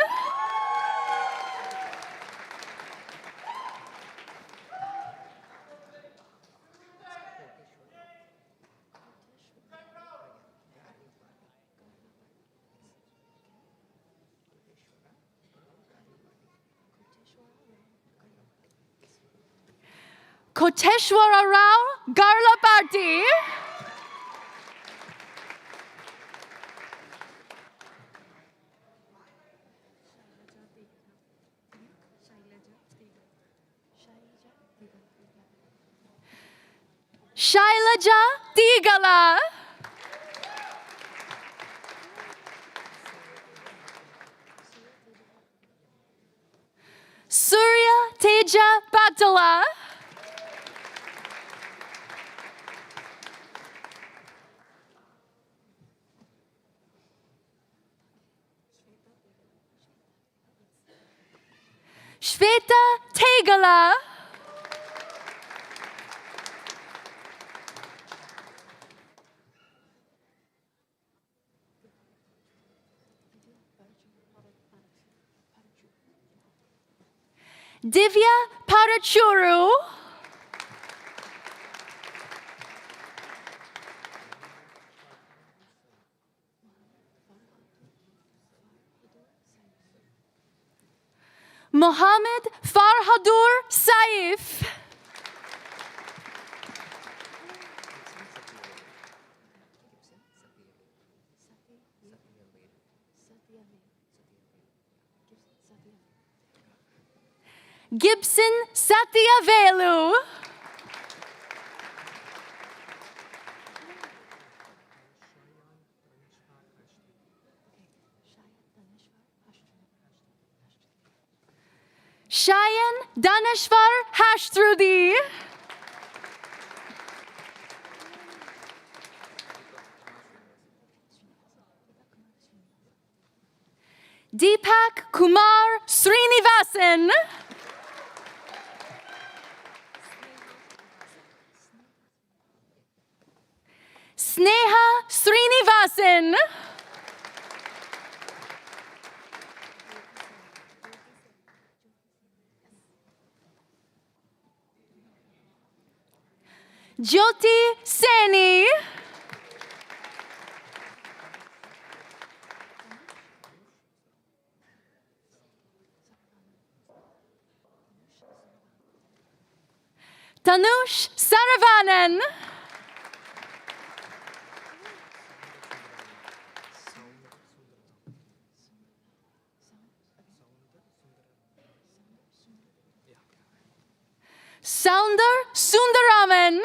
Speaker 7: Koteshwara Rao Garlaparty. Shailaja Tigala. Surya Teja Patala. Shveta Tegala. Divya Parachuru. Mohammed Farhadur Saif. Gibson Satyavelu. Shayan Daneshwar Hashtrudi. Deepak Kumar Srinivasan. Sneha Srinivasan. Jyoti Seni. Tanush Saravanan. Sounder Sundaraman.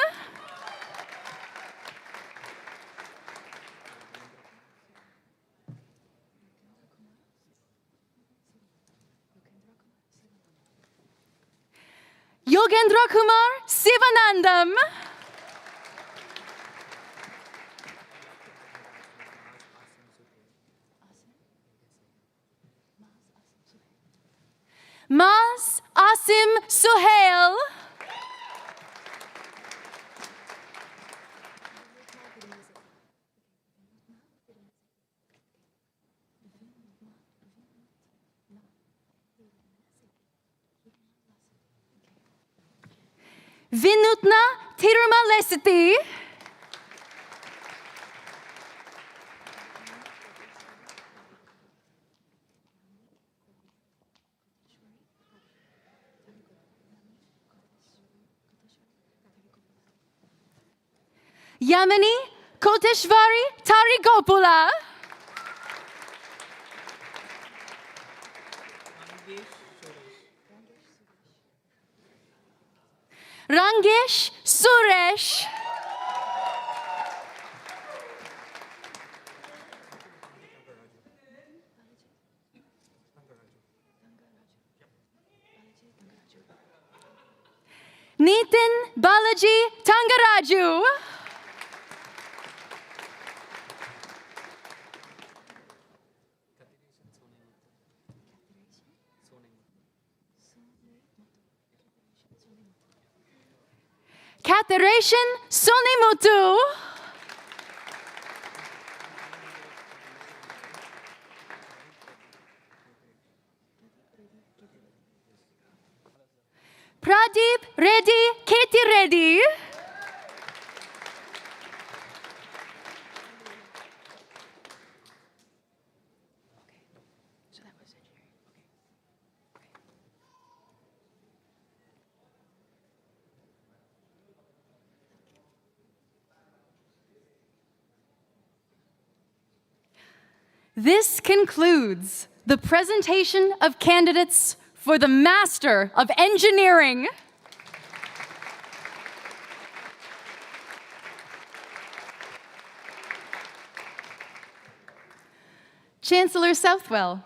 Speaker 7: Yogendra Kumar Sivanandam. Maz Asim Suhail. Vinutna Tirumalesiti. Yamini Koteshvari Tarigopula. Rangesh Suresh. Nitin Balaji Tangaraju. Katharation Sonimutu. Pradeep Reddy Katie Reddy. This concludes the presentation of candidates for the Master of Engineering. Chancellor Southwell,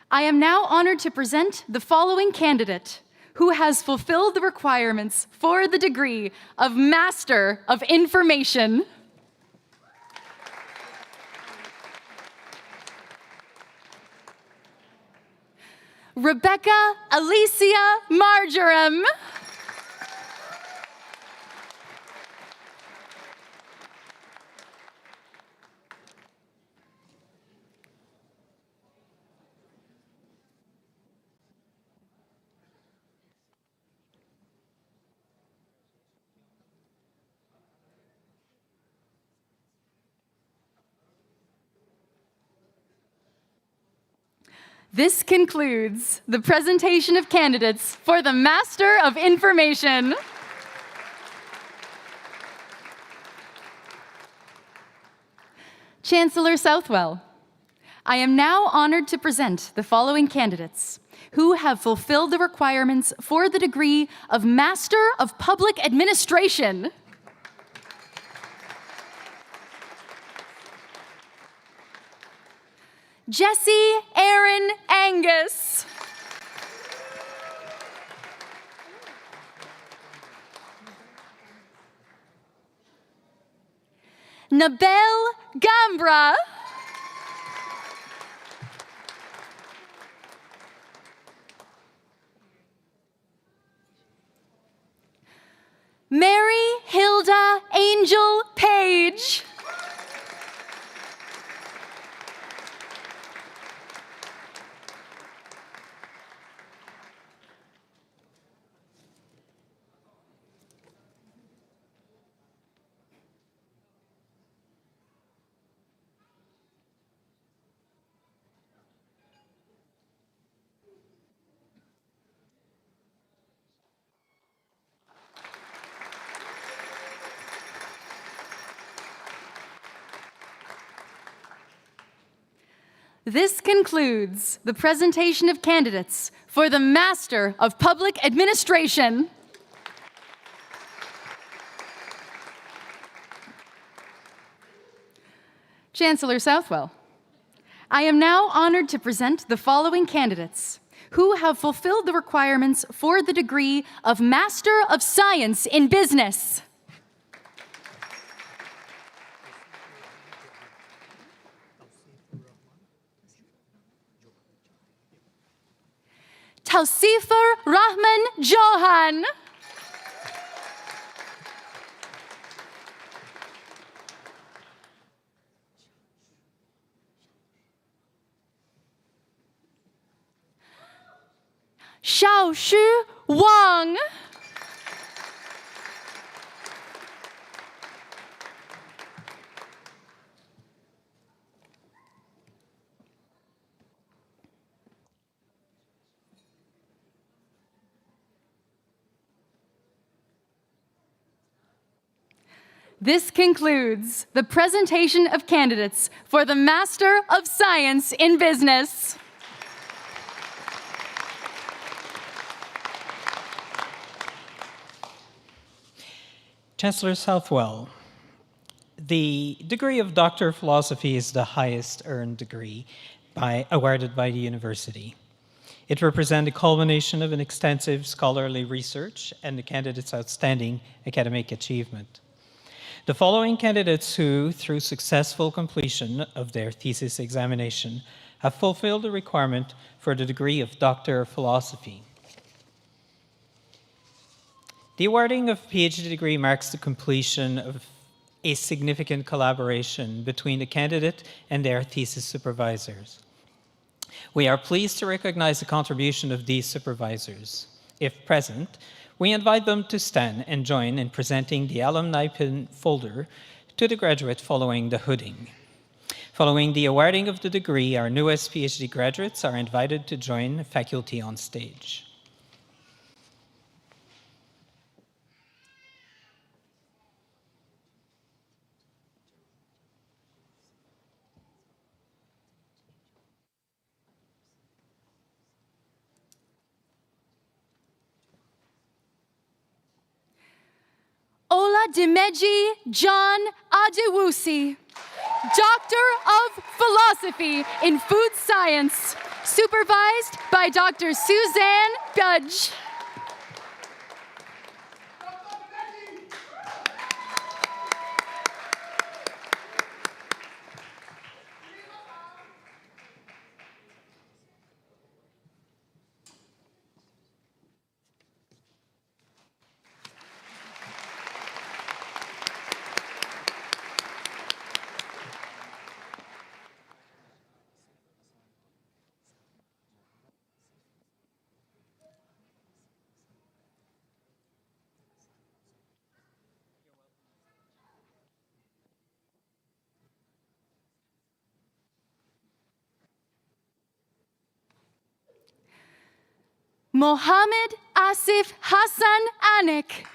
Speaker 7: I am now honored to present the following candidate who has fulfilled the requirements for the degree of Master of Information. Rebecca Alicia Marjoram. This concludes the presentation of candidates for the Master of Information. Chancellor Southwell, I am now honored to present the following candidates who have fulfilled the requirements for the degree of Master of Public Administration. Jesse Aaron Angus. Nabel Gambra. Mary Hilda Angel Page. This concludes the presentation of candidates for the Master of Public Administration. Chancellor Southwell, I am now honored to present the following candidates who have fulfilled the requirements for the degree of Master of Science in Business. Tausifer Rahman Johan. Xiaoshu Wang. This concludes the presentation of candidates for the Master of Science in Business.
Speaker 8: Chancellor Southwell, the degree of Doctor of Philosophy is the highest earned degree awarded by the university. It represents a culmination of an extensive scholarly research and the candidate's outstanding academic achievement. The following candidates who, through successful completion of their thesis examination, have fulfilled the requirement for the degree of Doctor of Philosophy. The awarding of a PhD degree marks the completion of a significant collaboration between the candidate and their thesis supervisors. We are pleased to recognize the contribution of these supervisors. If present, we invite them to stand and join in presenting the alumni pin folder to the graduate following the hooding. Following the awarding of the degree, our newest PhD graduates are invited to join faculty on stage.
Speaker 7: Oladimeji John Adewusi, Doctor of Philosophy in Food Science, supervised by Dr. Suzanne Gudge. Mohammed Asif Hassan Anik,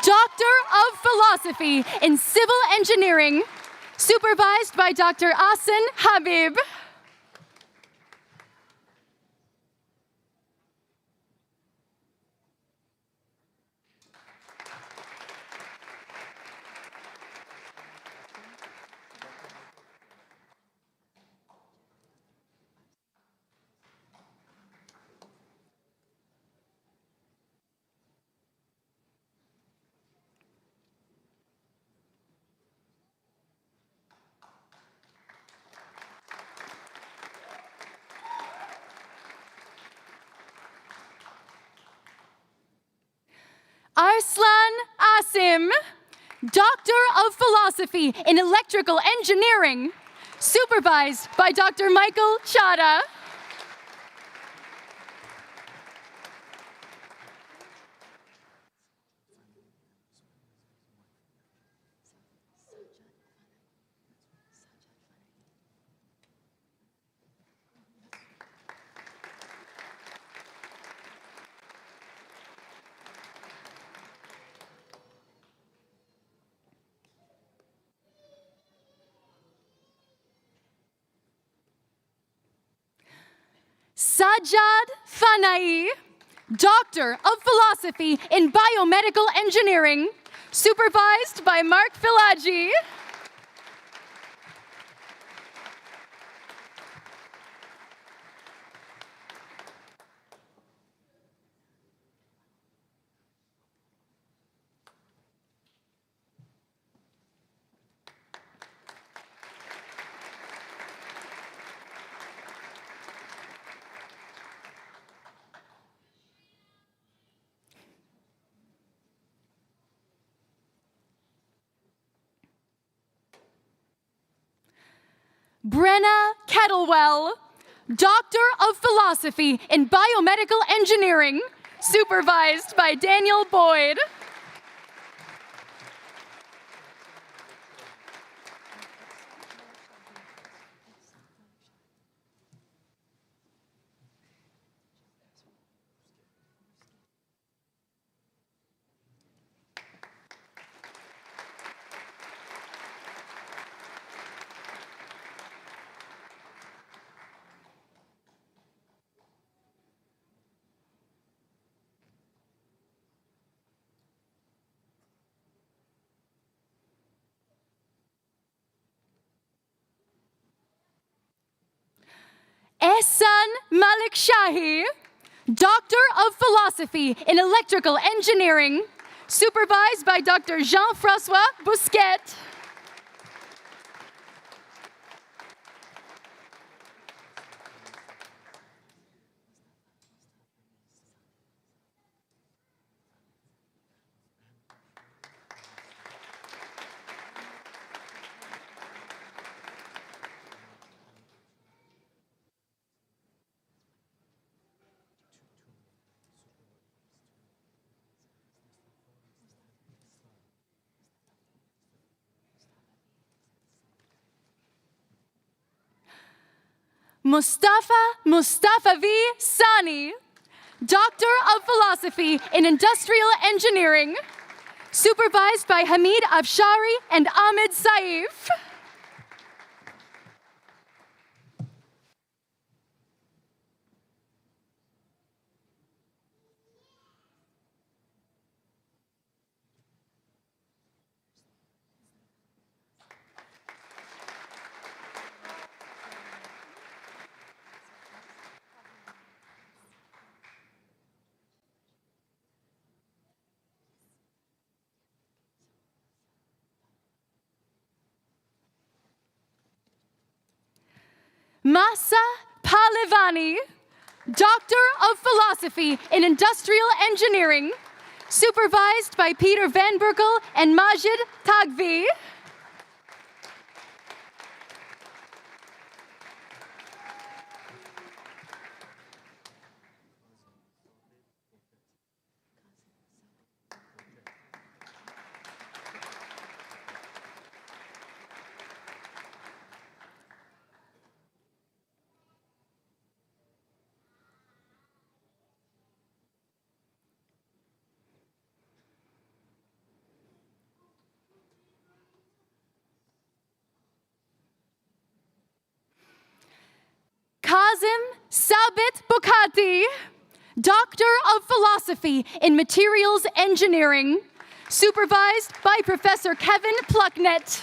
Speaker 7: Doctor of Philosophy in Civil Engineering, supervised by Dr. Asin Habib. Arslan Asim, Doctor of Philosophy in Electrical Engineering, supervised by Dr. Michael Chada. Sajad Fanai, Doctor of Philosophy in Biomedical Engineering, supervised by Mark Filagi. Brenna Kettlewell, Doctor of Philosophy in Biomedical Engineering, supervised by Daniel Boyd. Ehsan Malik Shahi, Doctor of Philosophy in Electrical Engineering, supervised by Dr. Jean-François Bousquet. Mustafa V. Sani, Doctor of Philosophy in Industrial Engineering, supervised by Hamid Afshari and Ahmed Saif. Masa Palivani, Doctor of Philosophy in Industrial Engineering, supervised by Peter Van Berkel and Majid Tagvi. Kazim Sabit Bukhati, Doctor of Philosophy in Materials Engineering, supervised by Professor Kevin Plucknett.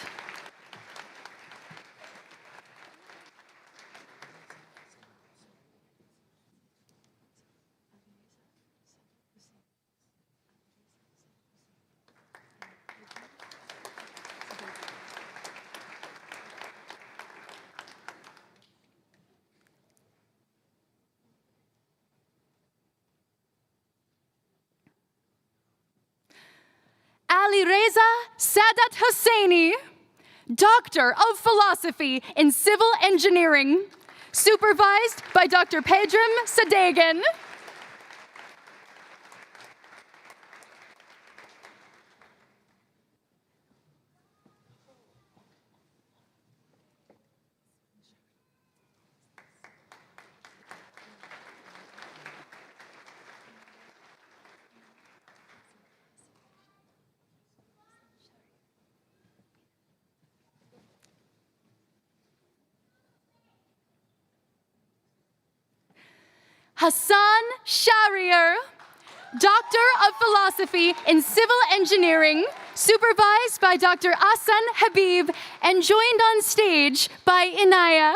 Speaker 7: Ali Reza Sadat Hosseini, Doctor of Philosophy in Civil Engineering, supervised by Dr. Pedram Sadegan. Hassan Shahriar, Doctor of Philosophy in Civil Engineering, supervised by Dr. Ahsan Habib, and joined on stage by Inaya.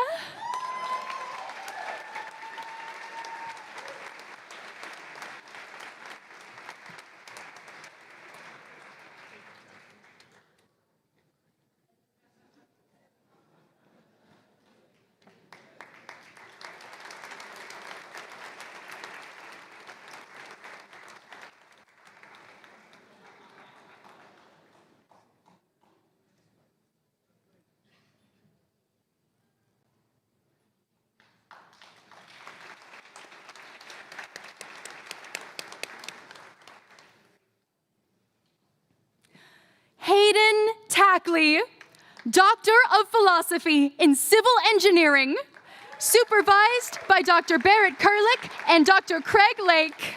Speaker 7: Hayden Tackley, Doctor of Philosophy in Civil Engineering, supervised by Dr. Barrett Kerlick and Dr. Craig Lake.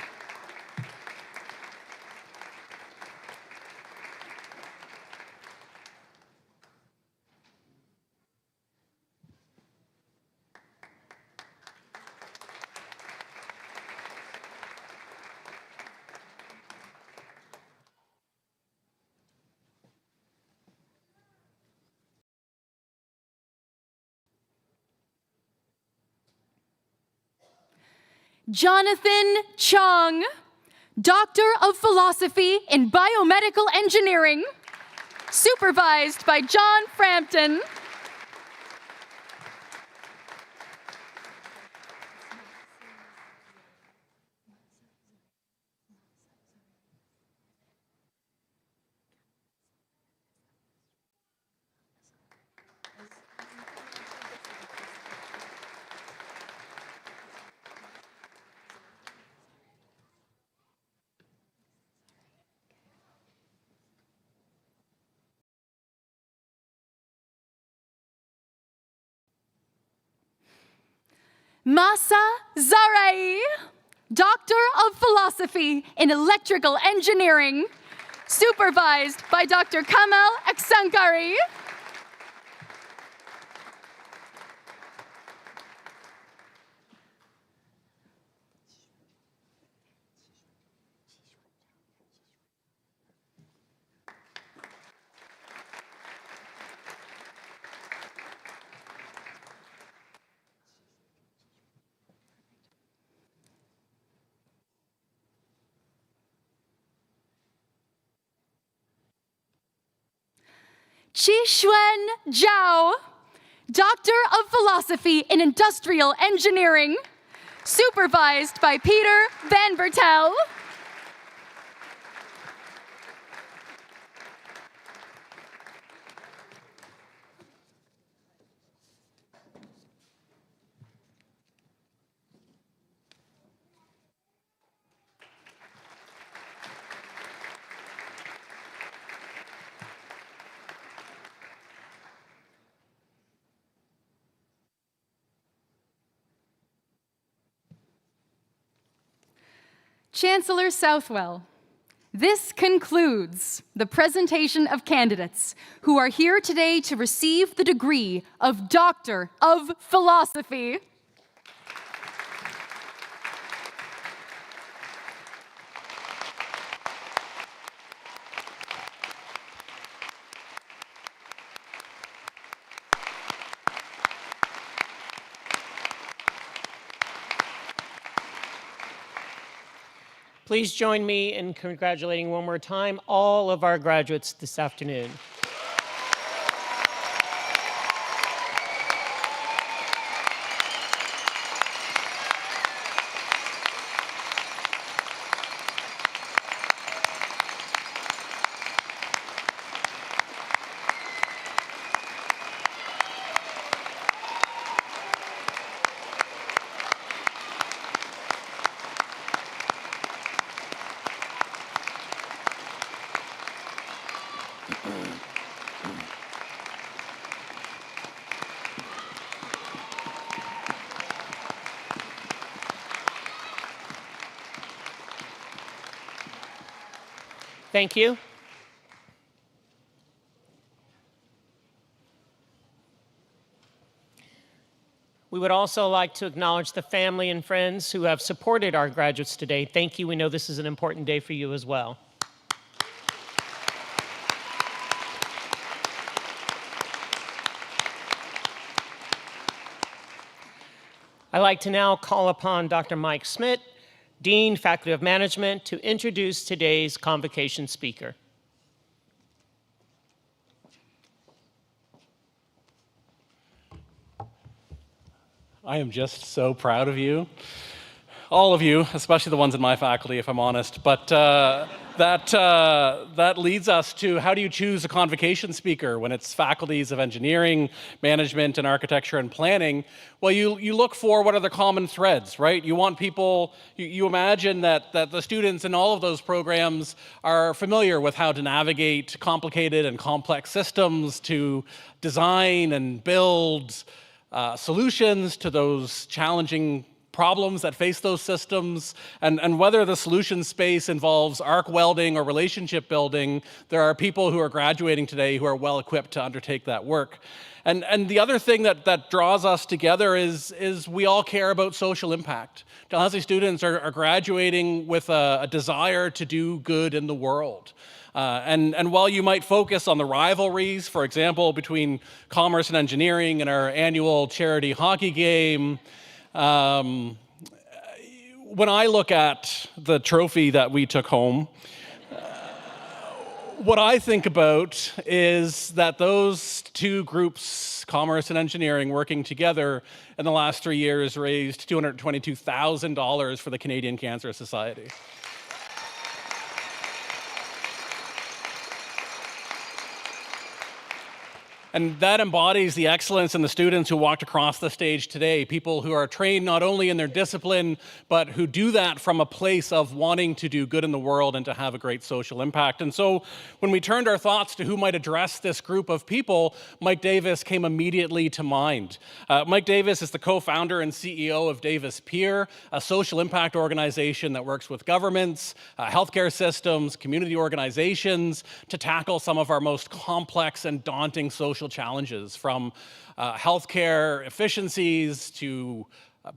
Speaker 7: Jonathan Chung, Doctor of Philosophy in Biomedical Engineering, supervised by John Frampton. Masa Zarai, Doctor of Philosophy in Electrical Engineering, supervised by Dr. Kamal Aksankari. Qixuan Zhao, Doctor of Philosophy in Industrial Engineering, supervised by Peter Van Bertel. Chancellor Southwell, this concludes the presentation of candidates who are here today to receive the degree of Doctor of Philosophy.
Speaker 2: Please join me in congratulating one more time all of our graduates this afternoon. Thank you. We would also like to acknowledge the family and friends who have supported our graduates today. Thank you. We know this is an important day for you as well. I'd like to now call upon Dr. Mike Schmidt, Dean, Faculty of Management, to introduce today's convocation speaker.
Speaker 9: I am just so proud of you. All of you, especially the ones in my faculty, if I'm honest. But that leads us to, how do you choose a convocation speaker when it's faculties of engineering, management, and architecture and planning? Well, you look for what are the common threads, right? You want people, you imagine that the students in all of those programs are familiar with how to navigate complicated and complex systems, to design and build solutions to those challenging problems that face those systems, and whether the solution space involves arc welding or relationship building, there are people who are graduating today who are well equipped to undertake that work. And the other thing that draws us together is we all care about social impact. Dalhousie students are graduating with a desire to do good in the world. And while you might focus on the rivalries, for example, between commerce and engineering and our annual charity hockey game, when I look at the trophy that we took home, what I think about is that those two groups, commerce and engineering, working together in the last 3 years raised $222,000 for the Canadian Cancer Society. And that embodies the excellence in the students who walked across the stage today, people who are trained not only in their discipline, but who do that from a place of wanting to do good in the world and to have a great social impact. And so when we turned our thoughts to who might address this group of people, Mike Davis came immediately to mind. Mike Davis is the co-founder and CEO of Davis Peer, a social impact organization that works with governments, healthcare systems, community organizations to tackle some of our most complex and daunting social challenges, from healthcare efficiencies to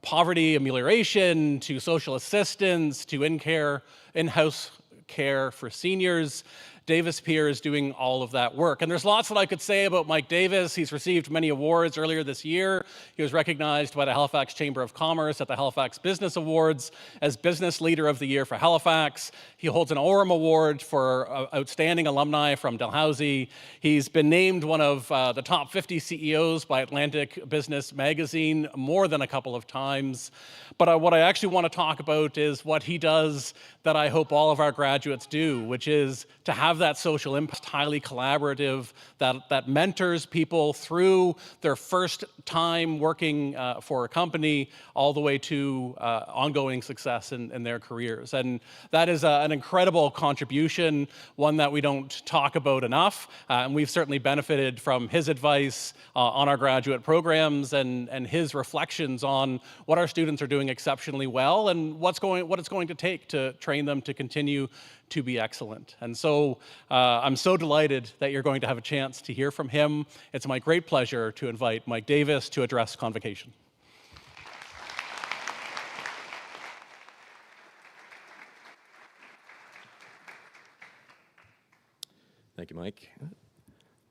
Speaker 9: poverty amelioration to social assistance to in-house care for seniors. Davis Peer is doing all of that work. And there's lots that I could say about Mike Davis. He's received many awards earlier this year. He was recognized by the Halifax Chamber of Commerce at the Halifax Business Awards as Business Leader of the Year for Halifax. He holds an Orem Award for Outstanding Alumni from Dalhousie. He's been named one of the top 50 CEOs by Atlantic Business Magazine more than a couple of times. But what I actually want to talk about is what he does that I hope all of our graduates do, which is to have that social impact, highly collaborative, that mentors people through their first time working for a company all the way to ongoing success in their careers. And that is an incredible contribution, one that we don't talk about enough. And we've certainly benefited from his advice on our graduate programs and his reflections on what our students are doing exceptionally well and what it's going to take to train them to continue to be excellent. And so I'm so delighted that you're going to have a chance to hear from him. It's my great pleasure to invite Mike Davis to address Convocation.
Speaker 10: Thank you, Mike.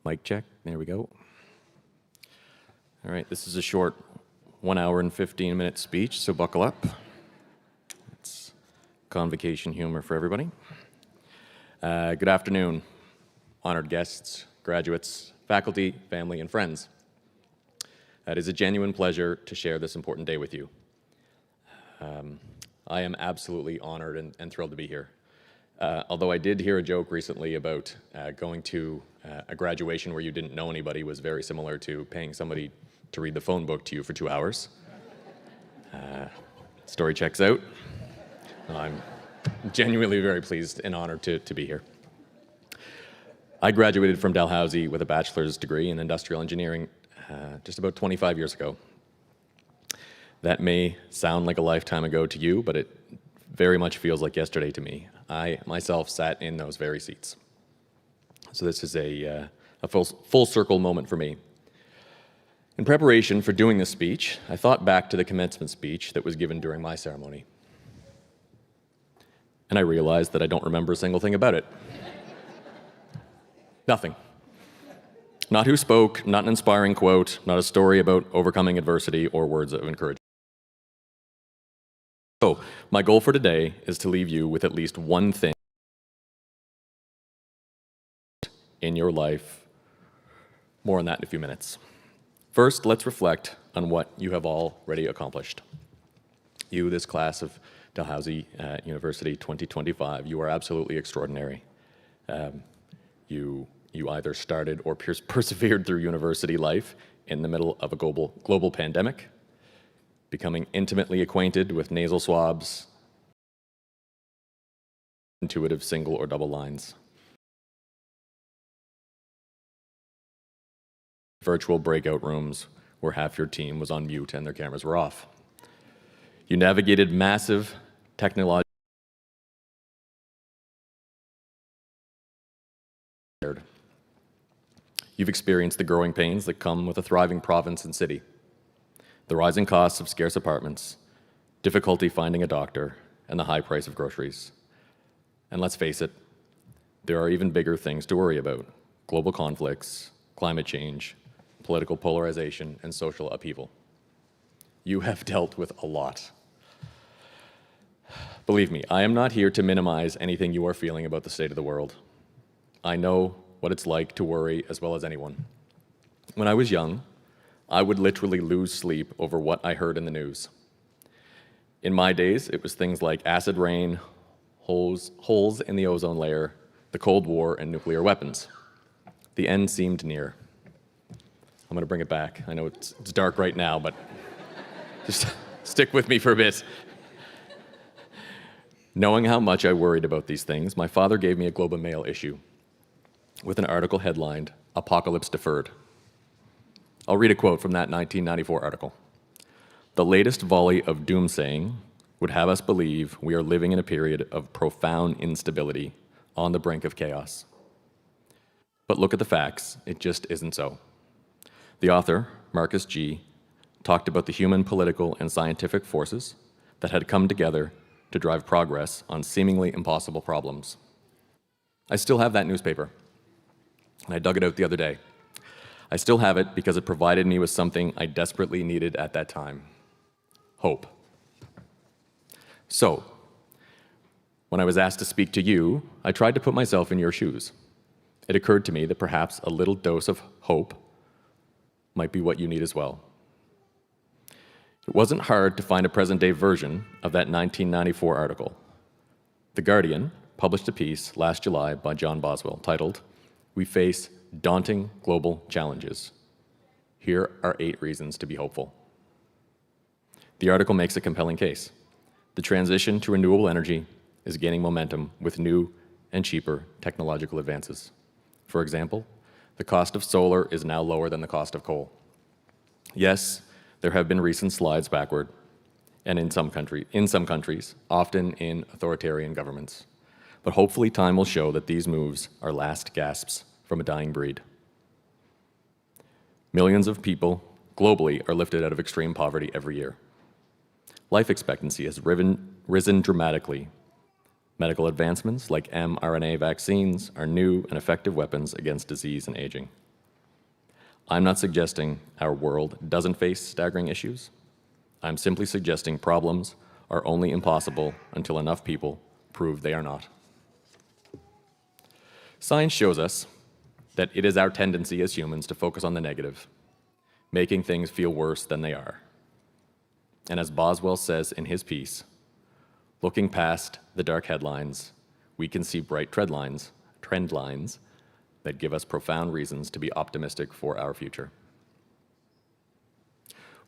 Speaker 10: Mic check, there we go. All right, this is a short 1 hour and 15-minute speech, so buckle up. It's Convocation humor for everybody. Good afternoon, honored guests, graduates, faculty, family, and friends. It is a genuine pleasure to share this important day with you. I am absolutely honored and thrilled to be here. Although I did hear a joke recently about going to a graduation where you didn't know anybody was very similar to paying somebody to read the phone book to you for 2 hours. Story checks out. I'm genuinely very pleased and honored to be here. I graduated from Dalhousie with a bachelor's degree in industrial engineering just about 25 years ago. That may sound like a lifetime ago to you, but it very much feels like yesterday to me. I myself sat in those very seats. So this is a full circle moment for me. In preparation for doing this speech, I thought back to the commencement speech that was given during my ceremony. And I realized that I don't remember a single thing about it. Nothing. Not who spoke, not an inspiring quote, not a story about overcoming adversity or words of encouragement. So, my goal for today is to leave you with at least one thing in your life. More on that in a few minutes. First, let's reflect on what you have already accomplished. You, this class of Dalhousie University 2025, you are absolutely extraordinary. You either started or persevered through university life in the middle of a global pandemic, becoming intimately acquainted with nasal swabs, intuitive single or double lines, virtual breakout rooms where half your team was on mute and their cameras were off. You navigated massive technological You've experienced the growing pains that come with a thriving province and city, the rising costs of scarce apartments, difficulty finding a doctor, and the high price of groceries. And let's face it, there are even bigger things to worry about: global conflicts, climate change, political polarization, and social upheaval. You have dealt with a lot. Believe me, I am not here to minimize anything you are feeling about the state of the world. I know what it's like to worry as well as anyone. When I was young, I would literally lose sleep over what I heard in the news. In my days, it was things like acid rain, holes in the ozone layer, the Cold War, and nuclear weapons. The end seemed near. I'm going to bring it back. I know it's dark right now, but just stick with me for a bit. Knowing how much I worried about these things, my father gave me a Globe and Mail issue with an article headlined, "Apocalypse Deferred." I'll read a quote from that 1994 article. "The latest volley of doomsaying would have us believe we are living in a period of profound instability on the brink of chaos. But look at the facts, it just isn't so." The author, Marcus G., talked about the human, political, and scientific forces that had come together to drive progress on seemingly impossible problems. I still have that newspaper, and I dug it out the other day. I still have it because it provided me with something I desperately needed at that time: hope. So, when I was asked to speak to you, I tried to put myself in your shoes. It occurred to me that perhaps a little dose of hope might be what you need as well. It wasn't hard to find a present-day version of that 1994 article. The Guardian published a piece last July by John Boswell titled, "We Face Daunting Global Challenges. Here are 8 reasons to be hopeful." The article makes a compelling case. The transition to renewable energy is gaining momentum with new and cheaper technological advances. For example, the cost of solar is now lower than the cost of coal. Yes, there have been recent slides backward, and in some countries, often in authoritarian governments. But hopefully time will show that these moves are last gasps from a dying breed. Millions of people globally are lifted out of extreme poverty every year. Life expectancy has risen dramatically. Medical advancements like mRNA vaccines are new and effective weapons against disease and aging. I'm not suggesting our world doesn't face staggering issues. I'm simply suggesting problems are only impossible until enough people prove they are not. Science shows us that it is our tendency as humans to focus on the negative, making things feel worse than they are. And as Boswell says in his piece, looking past the dark headlines, we can see bright trend lines that give us profound reasons to be optimistic for our future.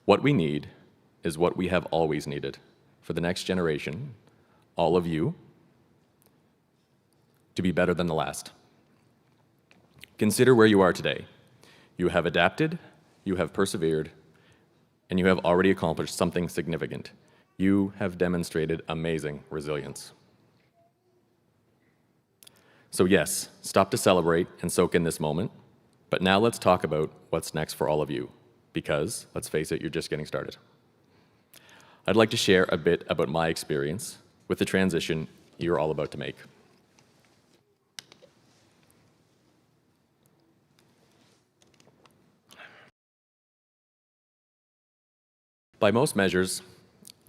Speaker 10: What we need is what we have always needed for the next generation, all of you, to be better than the last. Consider where you are today. You have adapted, you have persevered, and you have already accomplished something significant. You have demonstrated amazing resilience. So yes, stop to celebrate and soak in this moment, but now let's talk about what's next for all of you. because, let's face it, you're just getting started. I'd like to share a bit about my experience with the transition you're all about to make. By most measures,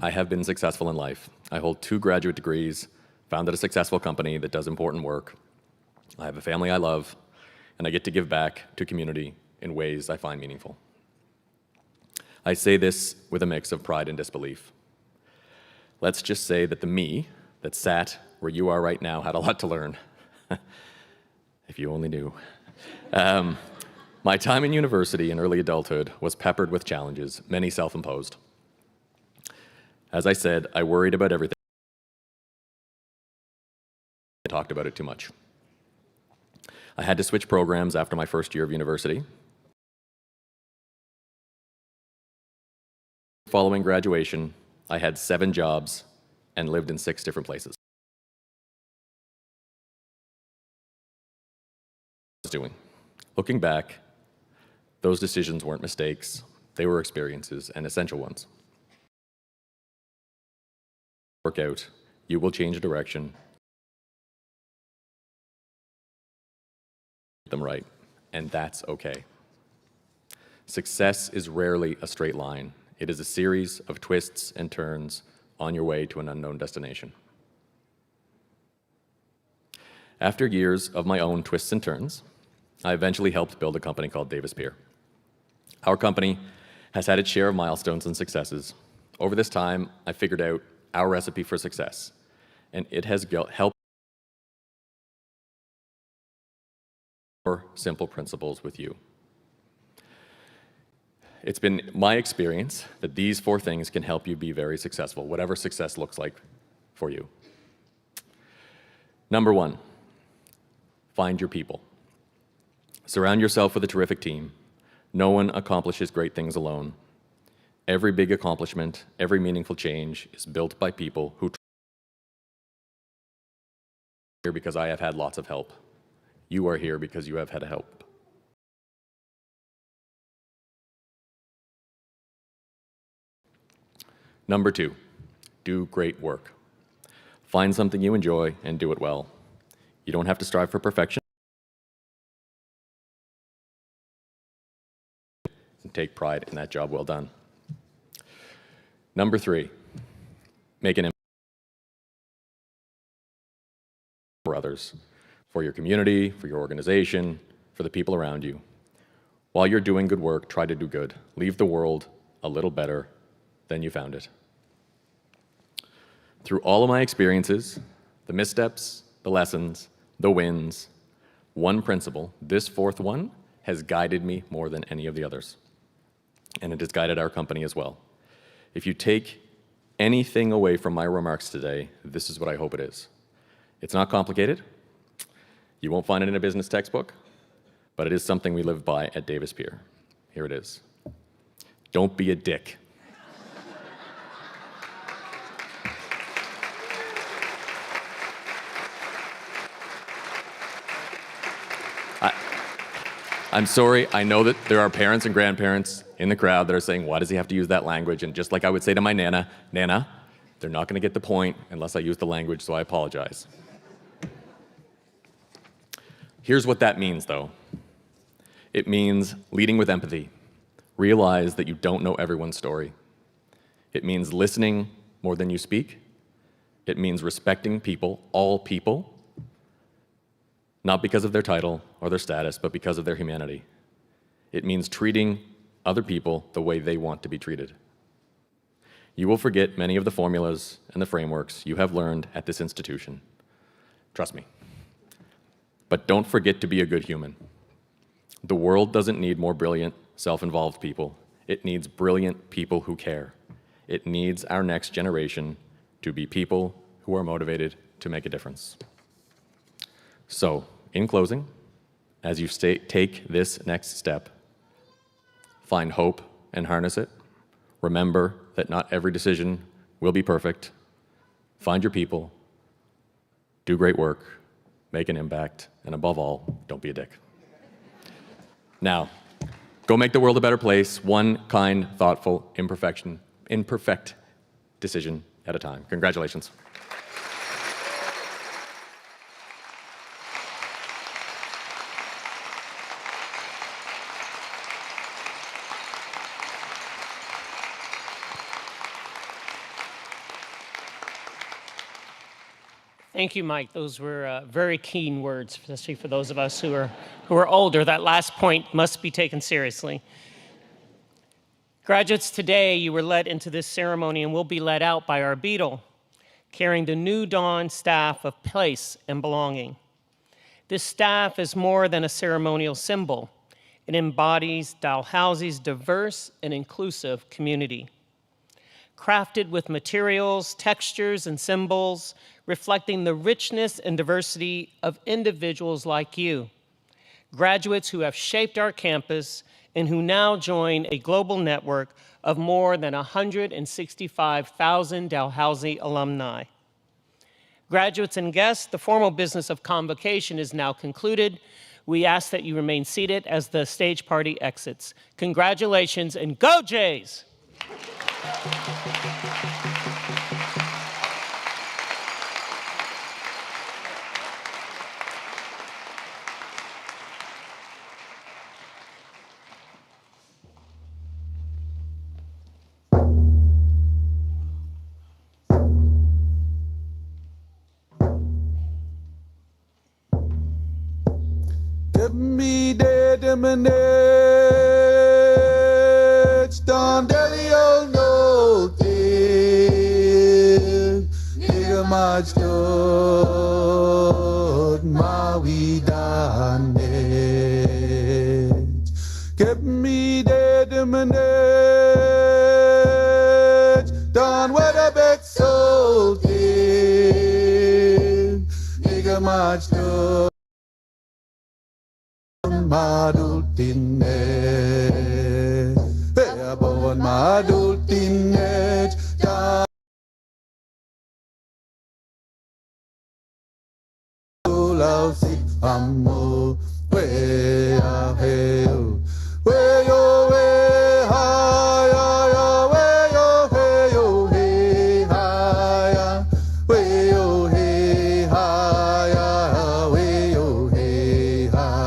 Speaker 10: I have been successful in life. I hold 2 graduate degrees, founded a successful company that does important work. I have a family I love, and I get to give back to community in ways I find meaningful. I say this with a mix of pride and disbelief. Let's just say that the me that sat where you are right now had a lot to learn. If you only knew. My time in university and early adulthood was peppered with challenges, many self-imposed. As I said, I worried about everything. I talked about it too much. I had to switch programs after my first year of university. Following graduation, I had 7 jobs and lived in 6 different places. Doing. Looking back, those decisions weren't mistakes, they were experiences and essential ones. Work out, you will change direction, them right, and that's okay. Success is rarely a straight line. It is a series of twists and turns on your way to an unknown destination. After years of my own twists and turns, I eventually helped build a company called Davis Peer. Our company has had its share of milestones and successes. Over this time, I figured out our recipe for success, and it has helped simple principles with you. It's been my experience that these 4 things can help you be very successful, whatever success looks like for you. Number 1, find your people. Surround yourself with a terrific team. No one accomplishes great things alone. Every big accomplishment, every meaningful change is built by people who here because I have had lots of help. You are here because you have had help. Number 2, do great work. Find something you enjoy and do it well. You don't have to strive for perfection. And take pride in that job well done. Number 3, make an impact for others, for your community, for your organization, for the people around you. While you're doing good work, try to do good. Leave the world a little better than you found it. Through all of my experiences, the missteps, the lessons, the wins, one principle, this 4th one, has guided me more than any of the others. And it has guided our company as well. If you take anything away from my remarks today, this is what I hope it is. It's not complicated. You won't find it in a business textbook, but it is something we live by at Davis Peer. Here it is. Don't be a dick. I'm sorry, I know that there are parents and grandparents in the crowd that are saying, why does he have to use that language? And just like I would say to my Nana, Nana, they're not going to get the point unless I use the language, so I apologize. Here's what that means, though. It means leading with empathy. Realize that you don't know everyone's story. It means listening more than you speak. It means respecting people, all people, not because of their title or their status, but because of their humanity. It means treating other people the way they want to be treated. You will forget many of the formulas and the frameworks you have learned at this institution. Trust me. But don't forget to be a good human. The world doesn't need more brilliant, self-involved people. It needs brilliant people who care. It needs our next generation to be people who are motivated to make a difference. So, in closing, as you take this next step, find hope and harness it. Remember that not every decision will be perfect. Find your people, do great work, make an impact, and above all, don't be a dick. Now, go Go make the world a better place, one kind, thoughtful, imperfect decision at a time. Congratulations.
Speaker 2: Thank you, Mike. Those were very keen words, especially for those of us who are older. That last point must be taken seriously. Graduates, today you were led into this ceremony and will be led out by our beadle, carrying the new dawn staff of place and belonging. This staff is more than a ceremonial symbol. It embodies Dalhousie's diverse and inclusive community. Crafted with materials, textures, and symbols reflecting the richness and diversity of individuals like you, graduates who have shaped our campus and who now join a global network of more than 165,000 Dalhousie alumni. Graduates and guests, the formal business of Convocation is now concluded. We ask that you remain seated as the stage party exits. Congratulations and go Jays!
Speaker 11: Give me the manage, don't delio no day. Nigga much good, my we done it. Give me the manage, don't what a big soul did. Nigga much good. Madultinet, Beabon Madultinet, Dalhousie, Amo, where hail, where yo, where high, where yo, hey, high, where yo, hey, high, where yo, hey, high.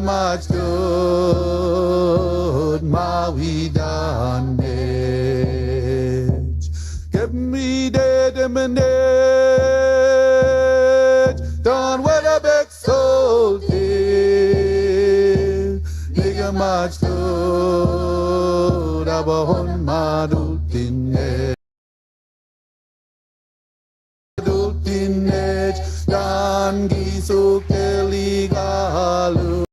Speaker 11: Much good, my we done it. Give me the manage, done what a big soul did. Nigga much good, abahon madultinet. Madultinet, dan gisu keligalu.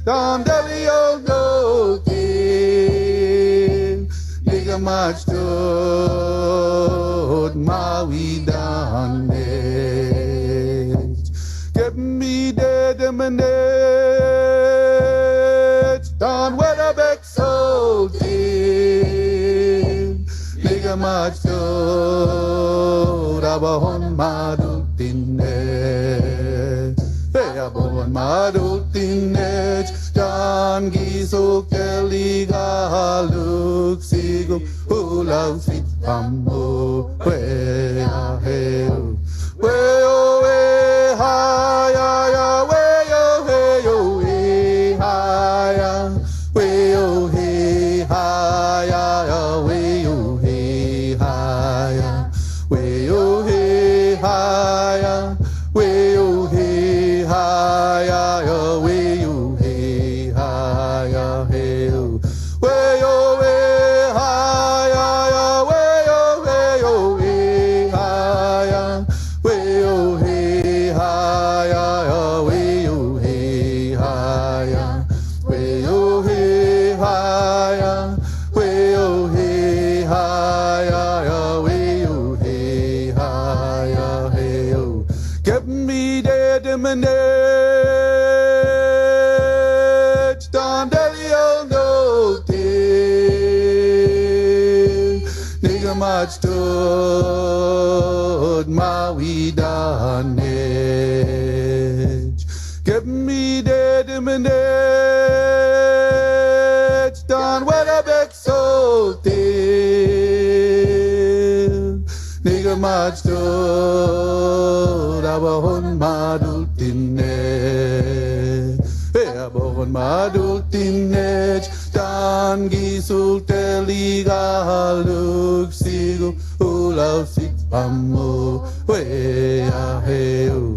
Speaker 11: Dom Delio no king, nigga nigga march to Maui down get me dead and down where the back so deep nigga march to Rabahon Madutine Rabahon Madutine Dan gisok teliga luk sigum ulau sit pamo we a hell we o we ha ya ya we yo he yo he ha ya we yo he ha ya ya we yo he ha ya we yo he ha ya we yo he ha ya ya we yo he ha ya he we yo we ha ya ya we yo he ha ya we yo he ha ya ya we yo he ha ya we yo he ha ya we yo he ha ya ya we yo he ha ya he get me dead in minute down Delio no nigga march to Maui down get me dead in minute down where the back so nigga march to Rabahon Madutine Rabahon Madutine Dan gisul teliga luk sigu ulau sit pamo we a heu